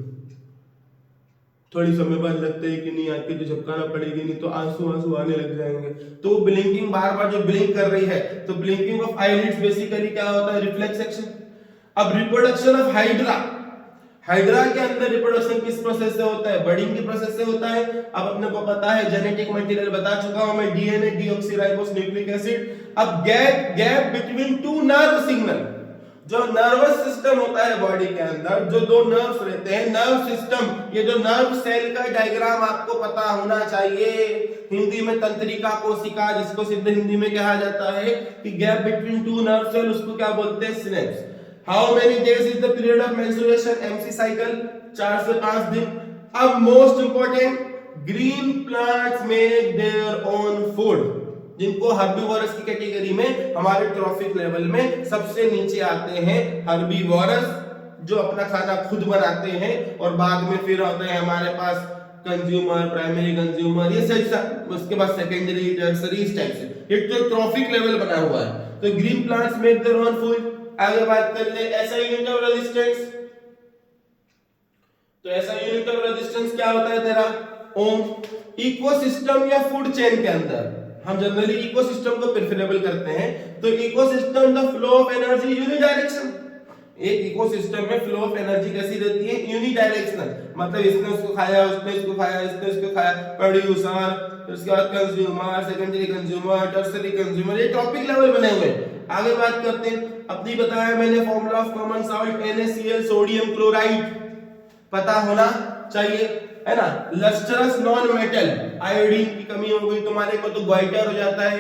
थोड़ी समय बाद लगता है कि नहीं आंखें तो झपकाना पड़ेगी, नहीं तो आंसू आंसू आने लग जाएंगे। तो ब्लिंकिंग बार बार जो ब्लिंक कर रही है, तो ब्लिंकिंग ऑफ आईलिड्स बेसिकली क्या होता है? Reflex action. अब रिप्रोडक्शन ऑफ हाइड्रा, हाइड्रा के अंदर रिप्रोडक्शन किस प्रोसेस से होता है? बर्डिंग की प्रोसेस से होता है। अब अपने को पता है, जेनेटिक मटेरियल बता चुका हूं मैं, डीएनए, डीऑक्सीराइबोस न्यूक्लिक एसिड। अब gap between two nerve signal, जो नर्वस सिस्टम होता है बॉडी के अंदर, जो दो नर्व्स रहते हैं, नर्व सिस्टम, ये जो नर्व सेल का डायग्राम आपको पता होना चाहिए। हिंदी में तंत्रिका कोशिका, जिसको सिद्ध हिंदी में कहा जाता है कि gap between two nerve cell, उसको क्या बोलते हैं? Synapse. How many days is the period of menstruation? MC cycle 4 से 5 दिन। अब most important, green plants make their own food, जिनको हर्बीवोरस की कैटेगरी में, हमारे ट्रॉफिक लेवल में सबसे नीचे आते हैं हर्बीवोरस, जो अपना खाना खुद बनाते हैं, और बाद में फिर होते हैं हमारे पास कंज्यूमर, प्राइमरी कंज्यूमर, ये सब, उसके बाद सेकेंडरी, टर्सरी, इस टाइप से ये जो ट्रॉफिक लेवल बना हुआ है। तो green plants make their own food. आगे बात कर ले ऐसा यूनिट ऑफ रेजिस्टेंस, तो ऐसा यूनिट ऑफ रेजिस्टेंस क्या होता है तेरा? ओम। इकोसिस्टम या फूड चेन के अंदर हम जनरली इकोसिस्टम को प्रेफरेबल करते हैं, तो ecosystem the flow of energy unidirectional. एक इकोसिस्टम में फ्लो ऑफ एनर्जी कैसी रहती है? यूनिडायरेक्शनल, मतलब इसने उसको खाया, उसने इसको खाया, इसने इसको खाया, प्रोड्यूसर, उसके बाद consumer, secondary consumer, tertiary consumer, ये टॉपिक लेवल बने हुए हैं। आगे बात करते हैं, अपनी बताया मैंने formula of common salt NaCl, sodium chloride पता होना चाहिए, है ना। लस्टरस नॉन मेटल, आयोडीन की कमी हो गई तुम्हारे को तो ग्वाइटर हो जाता है,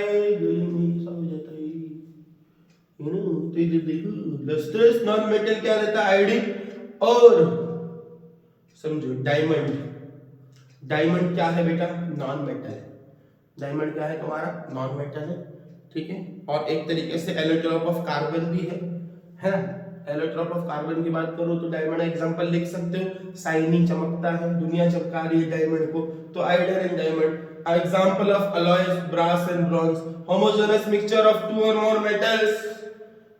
लस्टरस नॉन मेटल क्या रहता है? आयोडीन। और समझो डायमंड, डायमंड क्या है बेटा? नॉन मेटल है। डायमंड क्या है तुम्हारा? नॉन मेटल है, ठीक है। और एक तरीके से एलोट्रोप ऑफ कार्बन भी है ना। एलोट्रोप ऑफ कार्बन की बात करो तो डायमंड एग्जांपल लिख सकते हो, शाइनिंग, चमकता है, दुनिया चमका रही है डायमंड को, तो iodine and diamond. Example of alloys, brass and bronze. Homogeneous mixture of two और more metals,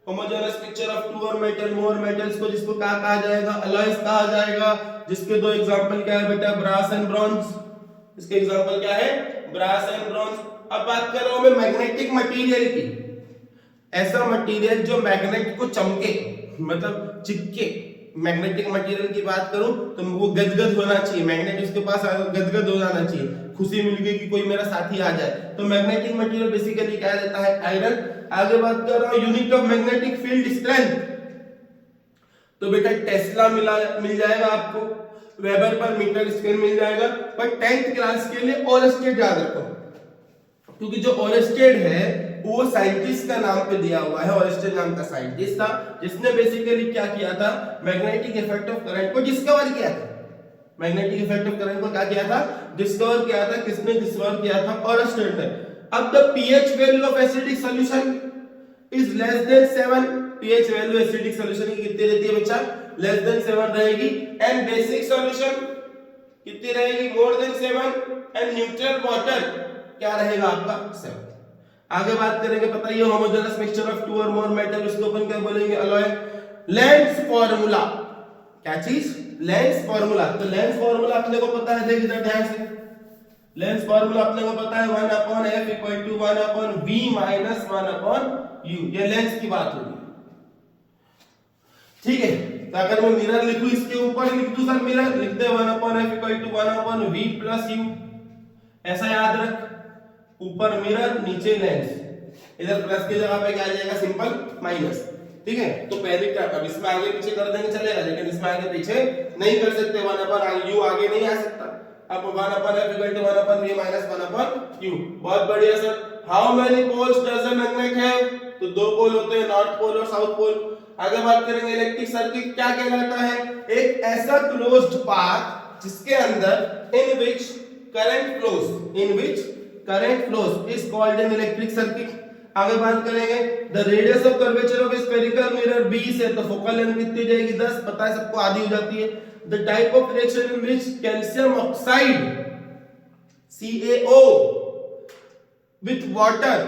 homogeneous mixture of two और मेटल, मोर मेटल्स को जिसको क्या कहा जाएगा? अलॉयज कहा जाएगा, जिसके दो एग्जांपल क्या है बेटा? Brass and bronze. इसके एग्जांपल क्या है? Brass and bronze. अब बात कर रहा हूं मैं मैग्नेटिक मटेरियल की, ऐसा मटेरियल जो मैग्नेट को चमके, मतलब चिपके। मैग्नेटिक मटेरियल की बात करूं तो वो गदगद होना चाहिए, मैग्नेट उसके पास गदगद हो जाना चाहिए, खुशी मिल गई कि कोई मेरा साथी आ जाए, तो मैग्नेटिक मटेरियल बेसिकली क्या रहता है? आयरन। आगे बात कर रहा हूं unit of magnetic field strength, तो बेटा टेस्ला मिल जाएगा आपको, वेबर पर मीटर स्क्वायर मिल जाएगा, पर 10th क्लास के लिए ओरस्टेड याद रखो, क्योंकि जो ओरस्टेड है वो साइंटिस्ट का नाम पे दिया हुआ है। ओरस्टेड नाम का साइंटिस्ट था जिसने बेसिकली क्या किया था? मैग्नेटिक इफेक्ट ऑफ करंट को डिस्कवर किया था। मैग्नेटिक इफेक्ट ऑफ करंट को क्या किया था? डिस्कवर किया था। किसने डिस्कवर किया था? ओरस्टेड ने। अब the pH value of acidic solution is less than 7, pH value acidic solution की कितनी रहती है बच्चा? लेस देन 7 रहेगी। एंड बेसिक सॉल्यूशन कितनी रहेगी? More than 7। And neutral water क्या रहेगा आपका? 7। आगे बात करेंगे, पता ही है होमोजेनस मिक्सचर ऑफ टू और मोर मेटल, उसको अपन क्या बोलेंगे? अलॉय। लेंस फार्मूला, क्या चीज? Lens formula. तो लेंस फार्मूला अपने को पता है, देख इधर ध्यान से, लेंस फार्मूला अपने को पता है 1/f = 1/v - 1/u, ये लेंस की बात होगी, ठीक है। तो अगर मैं मिरर लिखूं, इसके ऊपर लिख दूं सर मिरर, लिखते हैं 1/f = 1/v + u, ऐसा याद रख, ऊपर मिरर नीचे लेंस, इधर प्लस की जगह पे क्या आ जाएगा? सिंपल माइनस, ठीक है। तो पहले अब इसमें आगे पीछे कर देंगे चलेगा, लेकिन इसमें आगे पीछे नहीं कर सकते, 1/u आगे नहीं आ सकता। अब 1/f = 1/v - 1/u, बहुत बढ़िया sir. How many poles does a magnet have? तो 2 पोल होते हैं, नॉर्थ पोल और साउथ पोल। आगे बात करेंगे इलेक्ट्रिक सर्किट क्या कहलाता है? एक ऐसा क्लोज्ड पाथ जिसके अंदर in which current flows, in which current flows is called an electric circuit. आगे बात करेंगे the radius of curvature of spherical mirror 20 है तो फोकल लेंथ कितनी जाएगी 10, पता है सबको, आधी हो जाती है। The type of reaction in which calcium oxide CaO with water,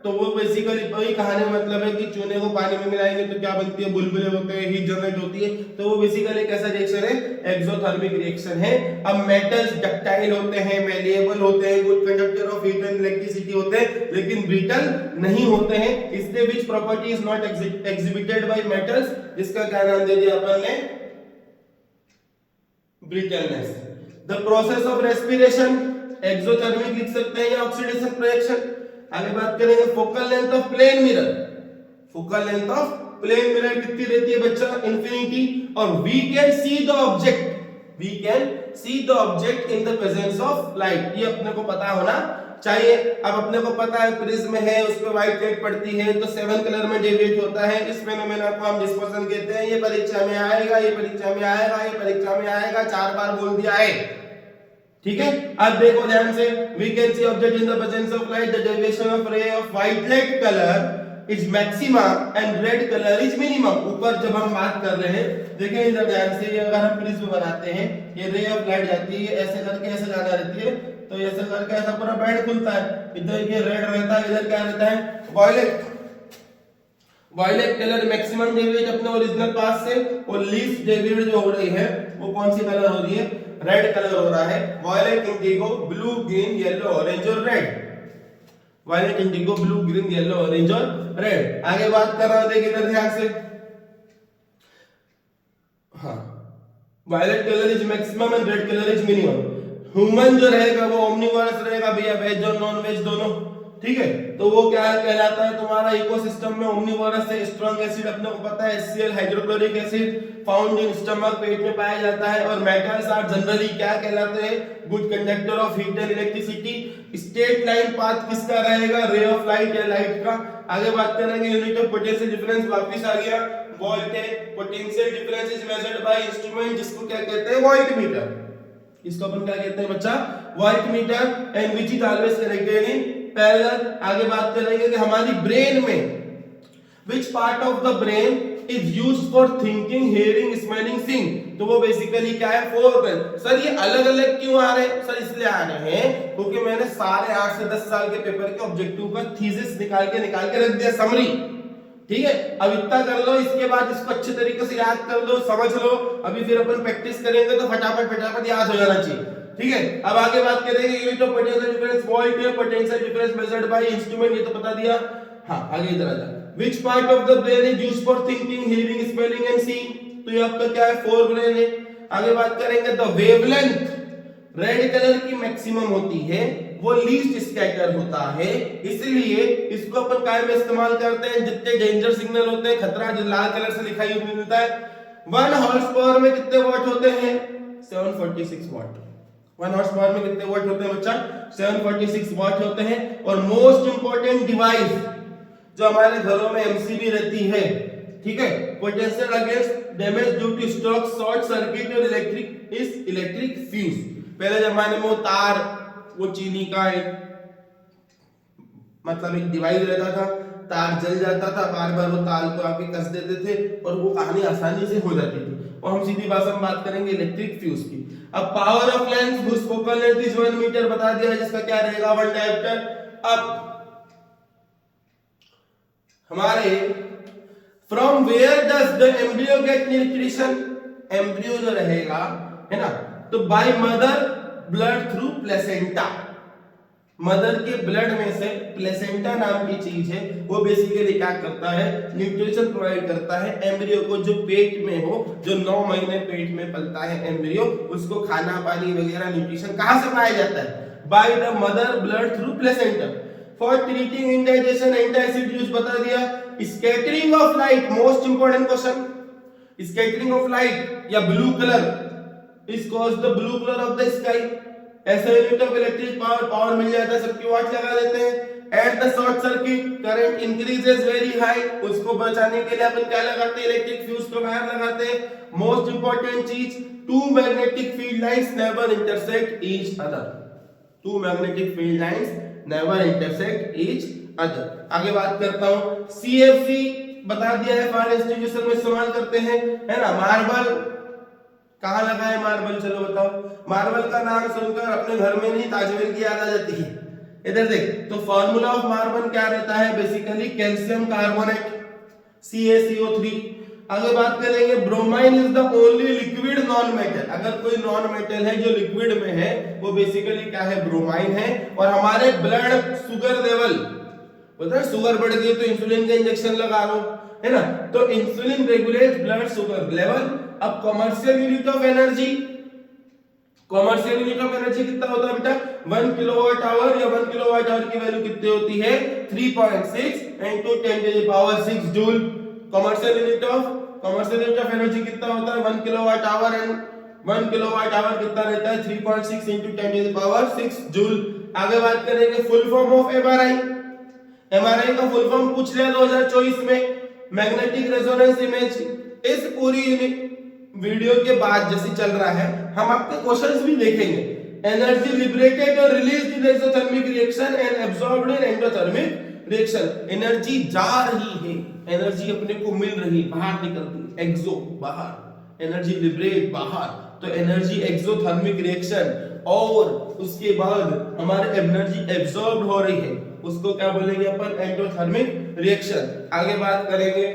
तो वो बेसिकली वही कहानी में मतलब है कि चूने को पानी में मिलाएंगे तो क्या बनती है, बुलबुले होते हैं, हीट जनरेट होती है, तो वो बेसिकली कैसा रिएक्शन है, एक्सोथर्मिक रिएक्शन है। अब मेटल्स डक्टाइल होते हैं, मैलिएबल होते हैं, good conductor of heat and electricity होते हैं, लेकिन ब्रिटल नहीं होते हैं, इसलिए which property is not exhibited by metals, जिसका क्या नाम दे दिया अपन ने, brittleness. The process of respiration exothermic लिख सकते हैं या ऑक्सीडेशन रिएक्शन। आगे बात करेंगे focal length of plane mirror, focal length of plane mirror कितनी रहती है बच्चा, इंफिनिटी, और we can see the object, we can see the object in the presence of light, ये अपने को पता होना चाहिए। अब अपने को पता है प्रिज्म है, उस पे व्हाइट लाइट पड़ती है तो 7 कलर में डेविएट होता है, इस फेनोमेना को हम डिस्पर्सन कहते हैं। ये परीक्षा में आएगा, ये परीक्षा में आएगा, ये परीक्षा में आएगा, 4 बार बोल दिया है, ठीक है। अब देखो ध्यान से, we can see object in the presence of light, the deviation of ray of white light colour is maxima and red colour is minimum. ऊपर जब हम बात कर रहे हैं, देखें इधर ध्यान से, ये अगर हम प्रिज्म बनाते हैं, ये रे ऑफ लाइट जाती है, ऐसे करके ऐसे जाना रहती है, तो ऐसे करके ऐसा पूरा बैंड खुलता है, इधर ये रेड रहता है, इधर क्या रहता है, violet. Violet colour maximum deviate अपने ओरिजिनल पाथ से, और लीस्ट डेविएट जो हो रही है वो कौन सी कलर हो रही है, रेड कलर हो रहा है। Violet, indigo, blue, green, yellow, orange और red, violet, indigo, blue, green, yellow, orange और रेड। आगे बात कर रहा हूं, देखिए इधर ध्यान से, हाँ, violet colour is maximum and red colour is minimum. Human जो रहेगा वो ओमनिवोरस रहेगा भैया, वेज और नॉन वेज दोनों, ठीक है। तो वो क्या कहलाता है तुम्हारा इकोसिस्टम में ओमनिवोरस है। स्ट्रॉन्ग एसिड अपने को पता है HCl hydrochloric acid found in stomach, पेट में पाया जाता है। और मेटल्स आर जनरली क्या कहलाते हैं, good conductor of heat and electricity. Straight line path किसका रहेगा, रे ऑफ लाइट या लाइट का। आगे बात करेंगे यूनिट ऑफ पोटेंशियल डिफरेंस, वापस आ गया voltage. Potential difference is measured by instrument, जिसको क्या कहते हैं, वोल्टमीटर। इसको अपन क्या कहते हैं बच्चा, voltmeter, and which is always connected in parallel. आगे बात करेंगे कि हमारी ब्रेन में which part of the brain is used for thinking, hearing, smelling, seeing, तो वो बेसिकली क्या है, 4 ब्रेन। सर ये अलग अलग क्यों आ रहे हैं, सर इसलिए आ रहे हैं क्योंकि मैंने सारे 8 से 10 साल के पेपर के ऑब्जेक्टिव का थीसिस निकाल के रख दिया, समरी, ठीक है। अब इतना कर लो, इसके बाद इसको अच्छे तरीके से याद कर लो, समझ लो। अभी फिर अपन प्रैक्टिस करेंगे तो फटाफट याद हो जाना चाहिए, ठीक है। अब आगे बात करेंगे unit of potential difference, volt है, potential difference measured by instrument, ये तो बता दिया। हाँ, आगे इधर आ जा, which part of the brain is used for thinking, hearing, smelling and seeing, तो ये आपका क्या है, 4 ब्रेन है। आगे बात करेंगे द वेवलेंथ, रेड कलर की मैक्सिमम होती है, वो लीस्ट स्कैटर होता है, इसलिए इसको अपन काय में इस्तेमाल करते हैं, जितने डेंजर सिग्नल होते हैं, खतरा, जो लाल कलर से लिखा हुआ मिलता है। 1 हॉर्स पावर में कितने वाट होते हैं, 746 वाट। 1 हॉर्स पावर में कितने वाट होते हैं बच्चा, 746 वाट होते हैं। और मोस्ट इंपोर्टेंट डिवाइस जो हमारे घरों में एमसीबी रहती है, ठीक है, potential against damage due two stroke, short circuit और इलेक्ट्रिक फ्यूज। पहले जमाने में वो तार, वो चीनी का एक मतलब एक डिवाइस रहता था, तार जल जाता था, बार बार वो तार को आके कस देते थे और वो कहानी आसानी से हो जाती थी। और हम सीधी भाषा में बात करेंगे इलेक्ट्रिक फ्यूज की। अब power of lens, whose focal length is 1 metre बता दिया, जिसका क्या रहेगा, 1 डायोप्टर। अब हमारे from where does the embryo get nutrition, embryo जो रहेगा है ना, तो by mother blood through placenta. Mother के ब्लड में से प्लेसेंटा नाम की चीज है, वो बेसिकली क्या करता है, न्यूट्रिशन प्रोवाइड करता है एम्ब्रियो को, जो पेट में हो, जो 9 महीने पेट में पलता है एम्ब्रियो, उसको खाना पानी वगैरह न्यूट्रिशन कहां से पाया जाता है, by the mother blood through placenta. For treating indigestion antacid use बता दिया। Scattering of light, most important question, scattering of light या blue colour is cause the blue colour of the sky. ऐसा unit of electric power, power मिल जाता है, सबकी watt लगा देते हैं। At the short circuit current increases very high, उसको बचाने के लिए अपन क्या लगाते हैं, इलेक्ट्रिक फ्यूज को वायर लगाते हैं। मोस्ट इंपोर्टेंट चीज, 2 magnetic field lines never intersect each other, 2 magnetic field lines never intersect each other. आगे बात करता हूं, CFC बता दिया है, फायर एक्सटिंग्विशर में इस्तेमाल करते हैं, है ना। मार्बल कहाँ लगा है मार्बल, चलो बताओ। मार्बल का नाम सुनकर अपने घर में नहीं ताजमहल की याद आ जाती है। इधर देख, तो फॉर्मूला ऑफ मार्बल क्या रहता है, बेसिकली कैल्शियम कार्बोनेट CaCO3। आगे बात करेंगे, bromine is the only liquid non metal. अगर कोई नॉन मेटल है जो लिक्विड में है वो बेसिकली क्या है, ब्रोमाइन है। और हमारे ब्लड शुगर लेवल, पता है शुगर बढ़ गई तो इंसुलिन का इंजेक्शन लगा लो, है ना। तो insulin regulate blood sugar level. अब commercial unit of energy, commercial unit of energy कितना होता है बेटा, 1 किलोवाट आवर, या 1 किलोवाट आवर की वैल्यू कितनी होती है, 3.6 into 10⁶ joule. Commercial unit of energy कितना होता है, 1 kilowatt hour, and 1 kilowatt hour कितना रहता है, 3.6 into 10⁶ जूल। आगे बात करेंगे full form of MRI. MRI का फुल फॉर्म पूछ लिया 2024 में, मैग्नेटिक रेजोनेंस इमेज। इस पूरी वीडियो के बाद जैसे चल रहा है हम आपके क्वेश्चंस भी देखेंगे। एनर्जी लिबरेटेड और released in exothermic reaction and absorbed in endothermic reaction. Energy जा रही है, एनर्जी अपने को मिल रही, बाहर निकलती है, एक्सो बाहर, एनर्जी लिबरेट बाहर, तो एनर्जी एक्सोथर्मिक रिएक्शन। और उसके बाद हमारे एनर्जी एब्सॉर्ब हो रही है, उसको क्या बोलेंगे अपन, एंडोथर्मिक रिएक्शन। आगे बात करेंगे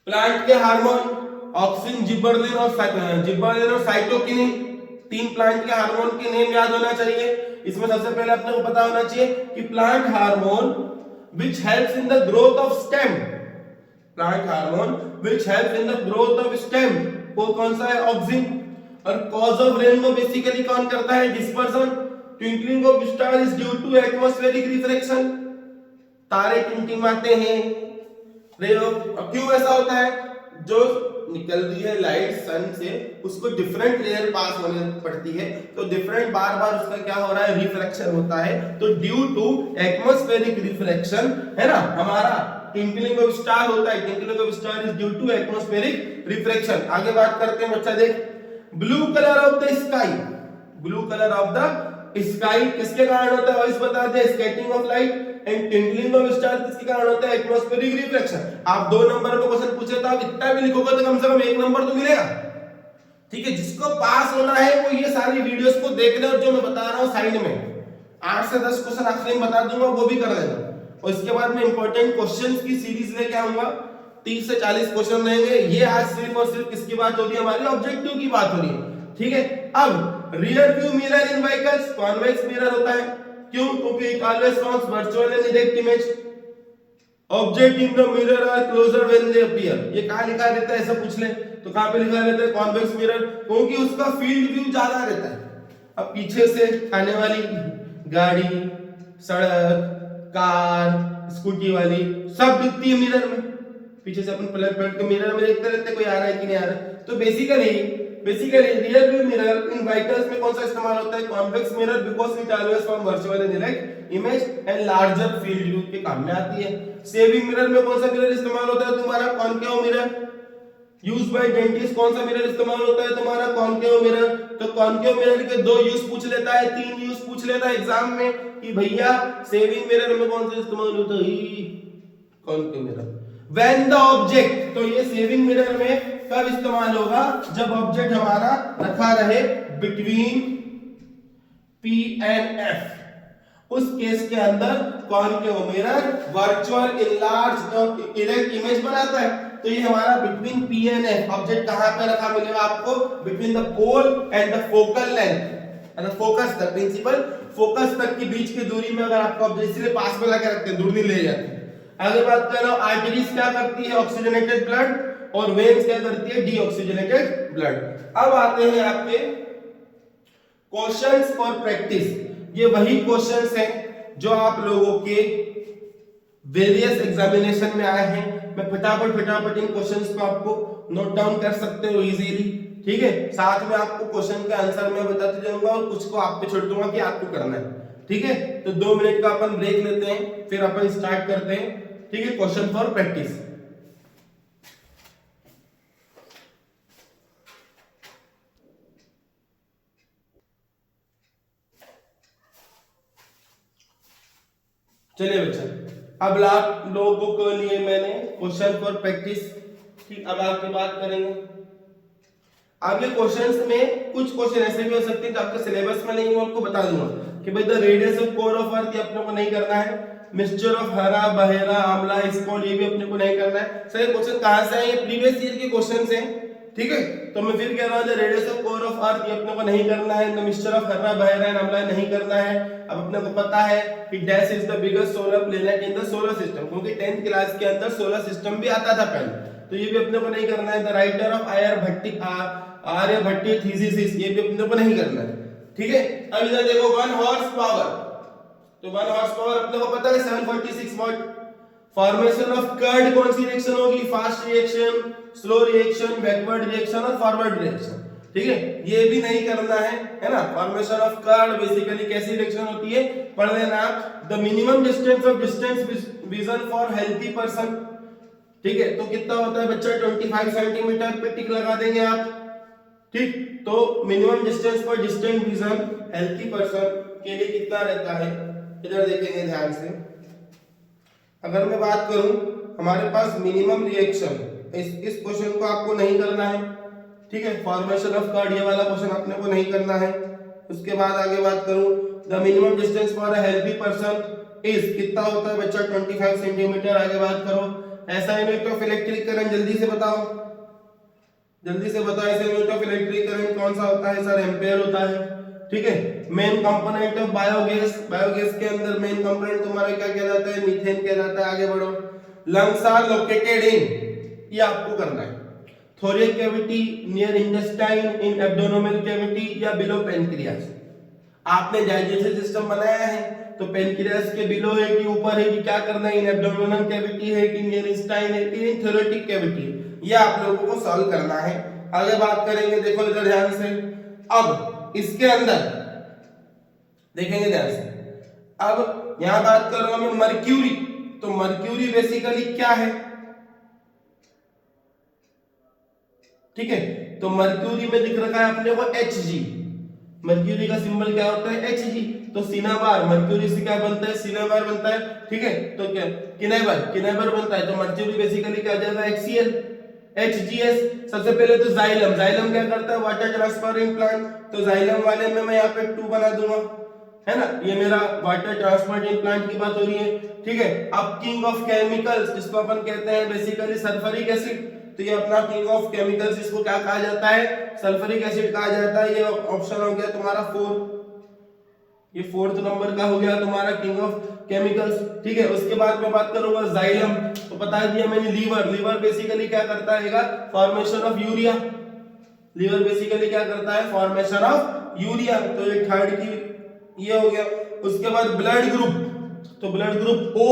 प्लांट के हार्मोन, ऑक्सिन, जिबर्लिन और साइटोकिनिन। 3 प्लांट के हार्मोन के नेम याद होना चाहिए। इसमें सबसे पहले अपने को पता होना चाहिए कि plant hormone which helps in the growth of stem, plant hormone which helps in the growth of stem, वो कौन सा है, ऑक्सिन। और कॉज ऑफ रेनबो बेसिकली कौन करता है, dispersion. Twinkling of star is due to atmospheric refraction, तारे टिमटिमाते हैं, क्यों ऐसा होता है, जो निकल रही है लाइट सन से उसको डिफरेंट लेयर पास होने पड़ती है, तो डिफरेंट बार बार उसका क्या हो रहा है, रिफ्रैक्शन होता है। तो ड्यू टू एटमॉस्फेरिक रिफ्रैक्शन, है ना, हमारा ट्विंकलिंग ऑफ स्टार होता है, twinkling of star is due to atmospheric refraction. आगे बात करते हैं बच्चा, देख blue colour of the sky, blue colour of the sky किसके कारण होता है, इस बता दे, scattering of light. And twinkling of star किसके कारण होता है, एटमॉस्फेरिक रिफ्रैक्शन। आप 2 नंबर पे क्वेश्चन पूछे तो आप इतना भी लिखोगे तो कम से कम 1 नंबर तो मिलेगा, ठीक है। जिसको पास होना है वो ये सारी वीडियोस को देख ले, और जो मैं बता रहा हूं साइड में 8 से 10 क्वेश्चन आखिरी में बता दूंगा, वो भी कर लेना। और इसके बाद मैं इंपॉर्टेंट क्वेश्चंस की सीरीज लेके आऊंगा, 30 से 40 क्वेश्चन रहेंगे। ये आज सिर्फ और सिर्फ किसकी बात हो रही है, हमारी ऑब्जेक्टिव की बात हो रही है, ठीक है। अब rear view mirror in vehicles, convex mirror होता है, क्यों, क्योंकि it always forms virtual and direct image. Object in the mirror are closer when they appear, ये कहां लिखा रहता है, ऐसा पूछ ले तो कहां पे लिखा रहता है, कॉन्वेक्स मिरर, क्योंकि उसका फील्ड व्यू ज्यादा रहता है। अब पीछे से आने वाली गाड़ी, सड़क, कार, स्कूटी वाली सब दिखती है मिरर में, पीछे से अपन पलट के मिरर में देखते रहते कोई आ रहा है कि नहीं आ रहा है। तो basically rear view mirror in vehicles में कौन सा इस्तेमाल होता है, convex mirror, because it always form virtual and direct image and larger field view के काम में आती है। सेविंग मिरर में कौन सा मिरर इस्तेमाल होता है तुम्हारा, concave mirror. Use by dentist कौन सा मिरर इस्तेमाल होता है तुम्हारा, कॉनकेव मिरर। तो कॉनकेव मिरर के 2 यूज पूछ लेता है, 3 यूज पूछ लेता है एग्जाम में कि भैया सेविंग मिरर में कौन सा इस्तेमाल होता है, concave mirror. When the object, तो ये सेविंग मिरर में कब इस्तेमाल होगा, जब ऑब्जेक्ट हमारा रखा रहे बिटवीन P एंड F, उस केस के अंदर concave mirror virtual enlarge erect image बनाता है। तो ये हमारा between P and F object कहां पे रखा मिलेगा आपको, between the pole and the focal length, मतलब फोकस तक, प्रिंसिपल फोकस तक की बीच की दूरी में अगर आपको ऑब्जेक्ट इसलिए पास में लगा रखते हैं, दूर नहीं ले जाते। आगे बात कर रहा हूं, आर्टरीज क्या करती है, ऑक्सीजनेटेड ब्लड, और वेन्स क्या करती है, डीऑक्सीजनेटेड ब्लड। अब आते हैं आपके क्वेश्चंस और प्रैक्टिस। ये वही क्वेश्चंस हैं जो आप लोगों के वेरियस एग्जामिनेशन में आए हैं। मैं फटाफट इन क्वेश्चंस को आपको नोट डाउन कर सकते हो इजीली, ठीक है। साथ में आपको क्वेश्चन का आंसर मैं बताते जाऊंगा और कुछ को आप पे छोड़ दूंगा कि आपको करना है, ठीक है। तो 2 मिनट का अपन ब्रेक लेते हैं, फिर अपन स्टार्ट करते हैं, ठीक है, क्वेश्चन फॉर प्रैक्टिस। चलिए बच्चा, अब आप लोगों को लिए मैंने क्वेश्चन फॉर प्रैक्टिस। ठीक, अब आपकी बात करेंगे। अब ये क्वेश्चंस में कुछ क्वेश्चन ऐसे भी हो सकते हैं जो आपके सिलेबस में नहीं, मैं आपको बता दूंगा कि भाई the radius of core of earth ये अपने को नहीं करना है, मिक्सचर ऑफ हरा बहेरा आंवला स्कॉल ये भी अपने को नहीं करना है। सर ये क्वेश्चन कहां से है? ये प्रीवियस ईयर के क्वेश्चंस हैं। ठीक है, तो मैं फिर कह रहा हूं the radius of core of earth ये अपने को नहीं करना है, द मिक्सचर ऑफ हरा बहेरा एंड आंवला नहीं करना है। अब अपने को पता है कि dash is the biggest solar planet in the solar system, क्योंकि 10th क्लास के अंदर सोलर सिस्टम भी आता था पहले, तो ये भी अपने को नहीं करना है। द राइटर ऑफ आर्यभट्टी थीसिस ये भी अपने को नहीं करना है। ठीक है, अब इधर देखो 1 हॉर्स पावर, तो 1 हॉर्स पावर अपने को पता है 746 वाट। फॉर्मेशन ऑफ कर्ड कौन सी रिएक्शन होगी? Fast reaction, slow reaction, backward reaction और फॉरवर्ड रिएक्शन। ठीक है, ये भी नहीं करना है ना। फॉर्मेशन ऑफ कर्ड बेसिकली कैसी रिएक्शन होती है पढ़ लेना। The minimum distance of distance vision for healthy person. ठीक है, तो कितना होता है बच्चा? 25 सेंटीमीटर पे टिक लगा देंगे आप। ठीक, तो minimum distance for distant vision healthy person के लिए कितना रहता है? इधर देखेंगे ध्यान से। अगर मैं बात करूं हमारे पास मिनिमम रिएक्शन, इस क्वेश्चन को आपको नहीं करना है। ठीक है, फॉर्मेशन ऑफ कर्ड ये वाला क्वेश्चन अपने को नहीं करना है। उसके बाद आगे बात करूं the minimum distance for a healthy person is कितना होता है बच्चा? 25 सेंटीमीटर। आगे बात करो ऐसा यूनिट ऑफ इलेक्ट्रिक करंट, जल्दी से बताओ, जल्दी से बताओ ऐसा यूनिट ऑफ इलेक्ट्रिक करंट कौन सा होता है? सर एम्पेयर होता है। ठीक है, main component of biogas, biogas के अंदर मेन कंपोनेंट तुम्हारा क्या कहलाता है? मीथेन कहलाता है। आगे बढ़ो, लंग्स आर लोकेटेड इन, ये आपको करना है। Thoracic cavity, near intestine, in abdominal cavity या बिलो पैनक्रियास। आपने डाइजेस्टिव सिस्टम बनाया है तो पैनक्रियास के बिलो है कि ऊपर है कि क्या करना है? इन एब्डोमिनल कैविटी है कि नियर इंटेस्टाइन है कि इन थोरेटिक कैविटी, ये आप लोगों को सॉल्व करना है। आगे बात करेंगे, देखो इधर ध्यान से। अब इसके अंदर देखेंगे ध्यान से। अब यहां बात कर रहा हूं मैं मर्क्यूरी, तो मर्क्यूरी बेसिकली क्या है? ठीक है, तो मर्क्यूरी में दिख रखा है अपने को Hg। मर्क्यूरी का सिंबल क्या होता है? Hg। तो सिनाबार, मर्क्यूरी से क्या बनता है? सिनाबार बनता है। ठीक है, तो क्या किनेबर बनता है। तो मर्क्यूरी बेसिकली क्या हो जाएगा? HCl। HGS सबसे पहले तो जाइलम, जाइलम क्या करता है? वाटर ट्रांसफरिंग प्लांट, तो जाइलम वाले में मैं यहाँ पे 2 बना दूंगा, है ना। ये मेरा वाटर ट्रांसफरिंग प्लांट की बात हो रही है। ठीक है, अब किंग ऑफ केमिकल्स जिसको अपन कहते हैं बेसिकली सल्फ्यूरिक एसिड, तो ये अपना किंग ऑफ केमिकल्स इसको क्या कहा जाता है? सल्फ्यूरिक एसिड कहा जाता है। ये ऑप्शन हो गया तुम्हारा 4, ये 4th नंबर का हो गया तुम्हारा किंग ऑफ केमिकल्स। ठीक है, उसके बाद मैं बात करूंगा जाइलम, तो बता दिया मैंने लीवर, लीवर बेसिकली क्या करता है? Formation of urea, liver basically क्या करता है? फॉर्मेशन ऑफ यूरिया, तो ये 3rd की ये हो गया। उसके बाद ब्लड ग्रुप, तो ब्लड ग्रुप O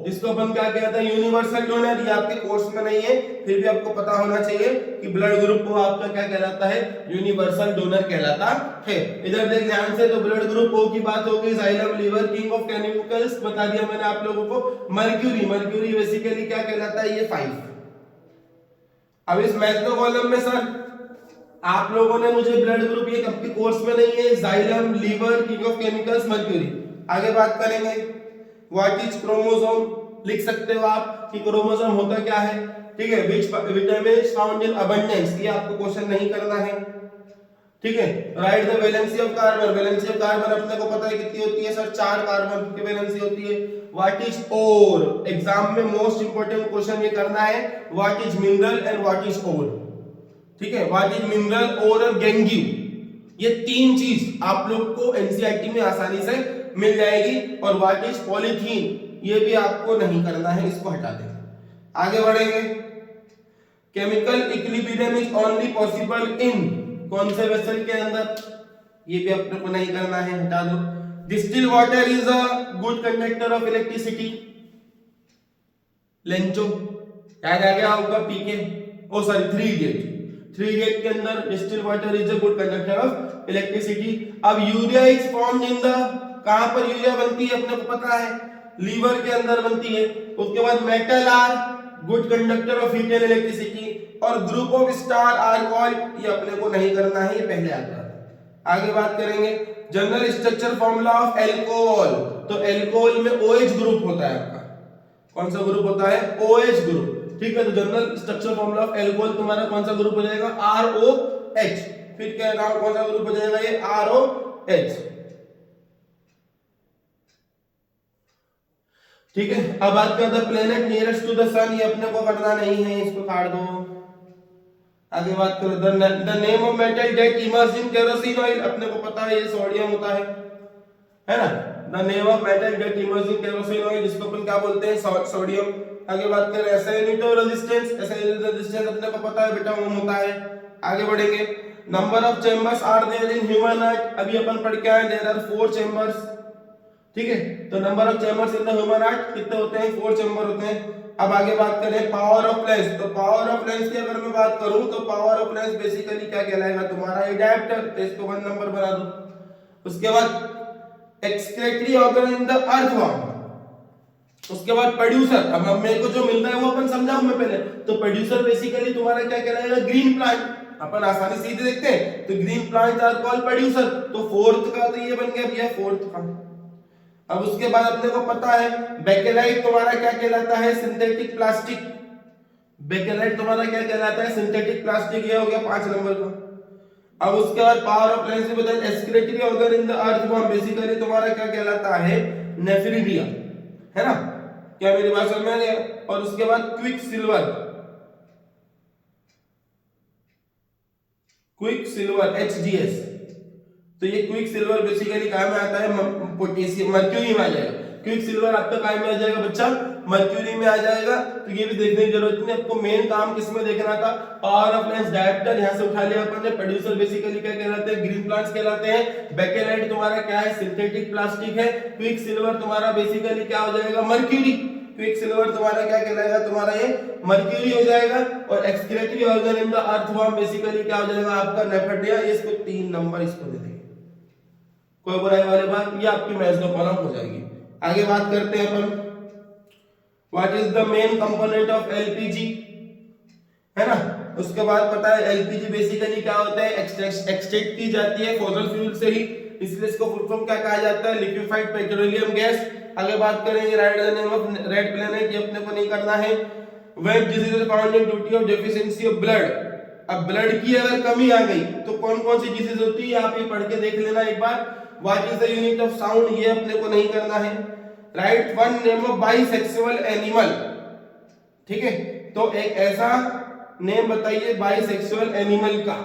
जिसको अपन क्या कहते हैं? Universal donor. ये आपके कोर्स में नहीं है फिर भी आपको पता होना चाहिए कि ब्लड ग्रुप O आपका क्या कहलाता है? यूनिवर्सल डोनर कहलाता है। इधर देख ध्यान से, तो ब्लड ग्रुप O की बात हो गई। Xylem, liver, king of chemicals बता दिया मैंने आप लोगों को। मर्क्यूरी, मर्क्यूरी बेसिकली क्या कहलाता है? ये 5। अब इस मैथ्स कॉलम में सर आप लोगों ने मुझे ब्लड ग्रुप, ये कब के कोर्स में नहीं है, xylem, liver, king of chemicals, mercury. आगे बात करेंगे व्हाट इज क्रोमोसोम, लिख सकते हो आप कि क्रोमोसोम होता क्या है। ठीक है, which vitamin found in abundance, ये आपको क्वेश्चन नहीं करना है। ठीक है, write the valency of carbon, valency of carbon अपने को पता है कितनी होती है सर? 4 कार्बन की वैलेंसी होती है। व्हाट इज ओर, एग्जाम में मोस्ट इंपोर्टेंट क्वेश्चन ये करना है, what is mineral and what is ore. ठीक है, व्हाट इज मिनरल, ओर और गैंगियो, ये 3 चीज आप लोग को एनसीईआरटी में आसानी से मिल जाएगी। और व्हाट इज पॉलीथीन, ये भी आपको नहीं करना है, इसको हटा दें। आगे बढ़ेंगे, chemical equilibrium is only possible in, कौन से वेसल के अंदर? ये भी अपने को नहीं करना है, हटा दो। Distil water is a good conductor of electricity, Lencho याद आ गया होगा, PK, oh sorry 3 idiot, 3 idiot के अंदर distil water is a good conductor of electricity. अब urea is formed in the, कहां पर यूरिया बनती है अपने को पता है? लीवर के अंदर बनती है। उसके बाद metal are good conductor of heat and electricity, और group of star are called, ये अपने को नहीं करना है, ये पहले आता है। आगे बात करेंगे general structure formula of alcohol, तो अल्कोहल में OH ग्रुप होता है आपका। कौन सा ग्रुप होता है? OH group. ठीक है, तो general structure formula of alcohol तुम्हारा कौन सा ग्रुप हो जाएगा? ROH। फिर क्या नाम, कौन सा ग्रुप हो जाएगा ये? ROH। ठीक है, अब बात करते हैं प्लेनेट नियरेस्ट टू द सन। ये अपने को करना नहीं है, इसको काट दो। आगे बात करो the name of metal that emerge in kerosene oil. अपने को पता है ये सोडियम होता है ना? The name of metal that emerge in kerosene oil, जिसको अपन क्या बोलते हैं? सोडियम। आगे बात करें SI unit resistance. SI resistance अपने को पता है बेटा ओम होता है। आगे बढ़ेंगे, number of chambers are there in human heart. अभी अपन पढ़ के आए देयर आर 4 चेंबर्स। ठीक है, तो number of chambers in the human heart कितने होते हैं? 4 चेंबर होते हैं। अब आगे बात करें पावर ऑफ लेंस। तो पावर ऑफ लेंस की अगर मैं बात करूं तो पावर ऑफ लेंस बेसिकली क्या कहलाएगा? तुम्हारा डायप्टर। तो इसको 1 नंबर बना दो। उसके बाद excretory organ in the earthworm. उसके बाद प्रोड्यूसर। अब मेरे को जो मिल रहा है वो अपन समझाऊं मैं पहले। तो प्रोड्यूसर बेसिकली तुम्हारा क्या कहलाएगा? Green plant. अपन आसानी से देखते हैं, तो green plants are called producer. तो फोर्थ का तो ये बन गया भैया, फोर्थ का। अब उसके बाद अपने को पता है बेकेलाइट तुम्हारा क्या कहलाता है? Synthetic plastic. बेकेलाइट तुम्हारा क्या कहलाता है? Synthetic plastic. ये हो गया 5 नंबर का। अब उसके बाद पावर ऑफ लेंस में बताया excretory organ in the earthworm. Basically तुम्हारा क्या कहलाता है? नेफ्रिडिया, है ना? क्या मेरी बात समझ में आ गया? और उसके बाद quick silver. Quick silver HGS। तो ये क्विक सिल्वर बेसिकली काम में आता है? पोटेशियम, मर्क्यूरी में आ जाएगा। क्विक सिल्वर आपका काम में आ जाएगा बच्चा? मर्क्यूरी में आ जाएगा। तो ये भी देखने की जरूरत नहीं, आपको मेन काम किसमें देखना था? Power of lens, dioptre. यहां से उठा लिया अपन ने। प्रोड्यूसर बेसिकली क्या कहलाते हैं? ग्रीन प्लांट्स कहलाते हैं। बेकेलाइट तुम्हारा क्या है? सिंथेटिक प्लास्टिक है। क्विक सिल्वर तुम्हारा बेसिकली क्या हो जाएगा? मर्क्यूरी। क्विक सिल्वर तुम्हारा क्या कहलाएगा? तुम्हारा ये मर्क्यूरी हो जाएगा। और excretory organ in the earthworm basically क्या हो जाएगा? आपका नेफ्रिडिया। इसको 3 नंबर इसको दे देंगे, कोई बुराई वाली बात, ये आपकी मैच द कॉलम हो जाएगी। आगे बात करते हैं अपन, what is the main component of LPG, है ना? उसके बाद पता है LPG बेसिकली क्या होता है? एक्सट्रैक्ट की जाती है फॉसिल फ्यूल से ही, इसलिए इसको फुल फॉर्म क्या कहा जाता है? Liquefied petroleum gas. आगे बात करेंगे right the name of red planet. ये अपने को नहीं करना है। When disease is found in duty of deficiency of blood. अब ब्लड की अगर कमी आ गई तो कौन कौन सी डिजीज होती है? आप ये पढ़ के देख लेना एक बार। What is the unit of sound? ये अपने को नहीं करना है। Write one name of bisexual animal. ठीक है, तो एक ऐसा नेम बताइए बाइसेक्सुअल एनिमल का।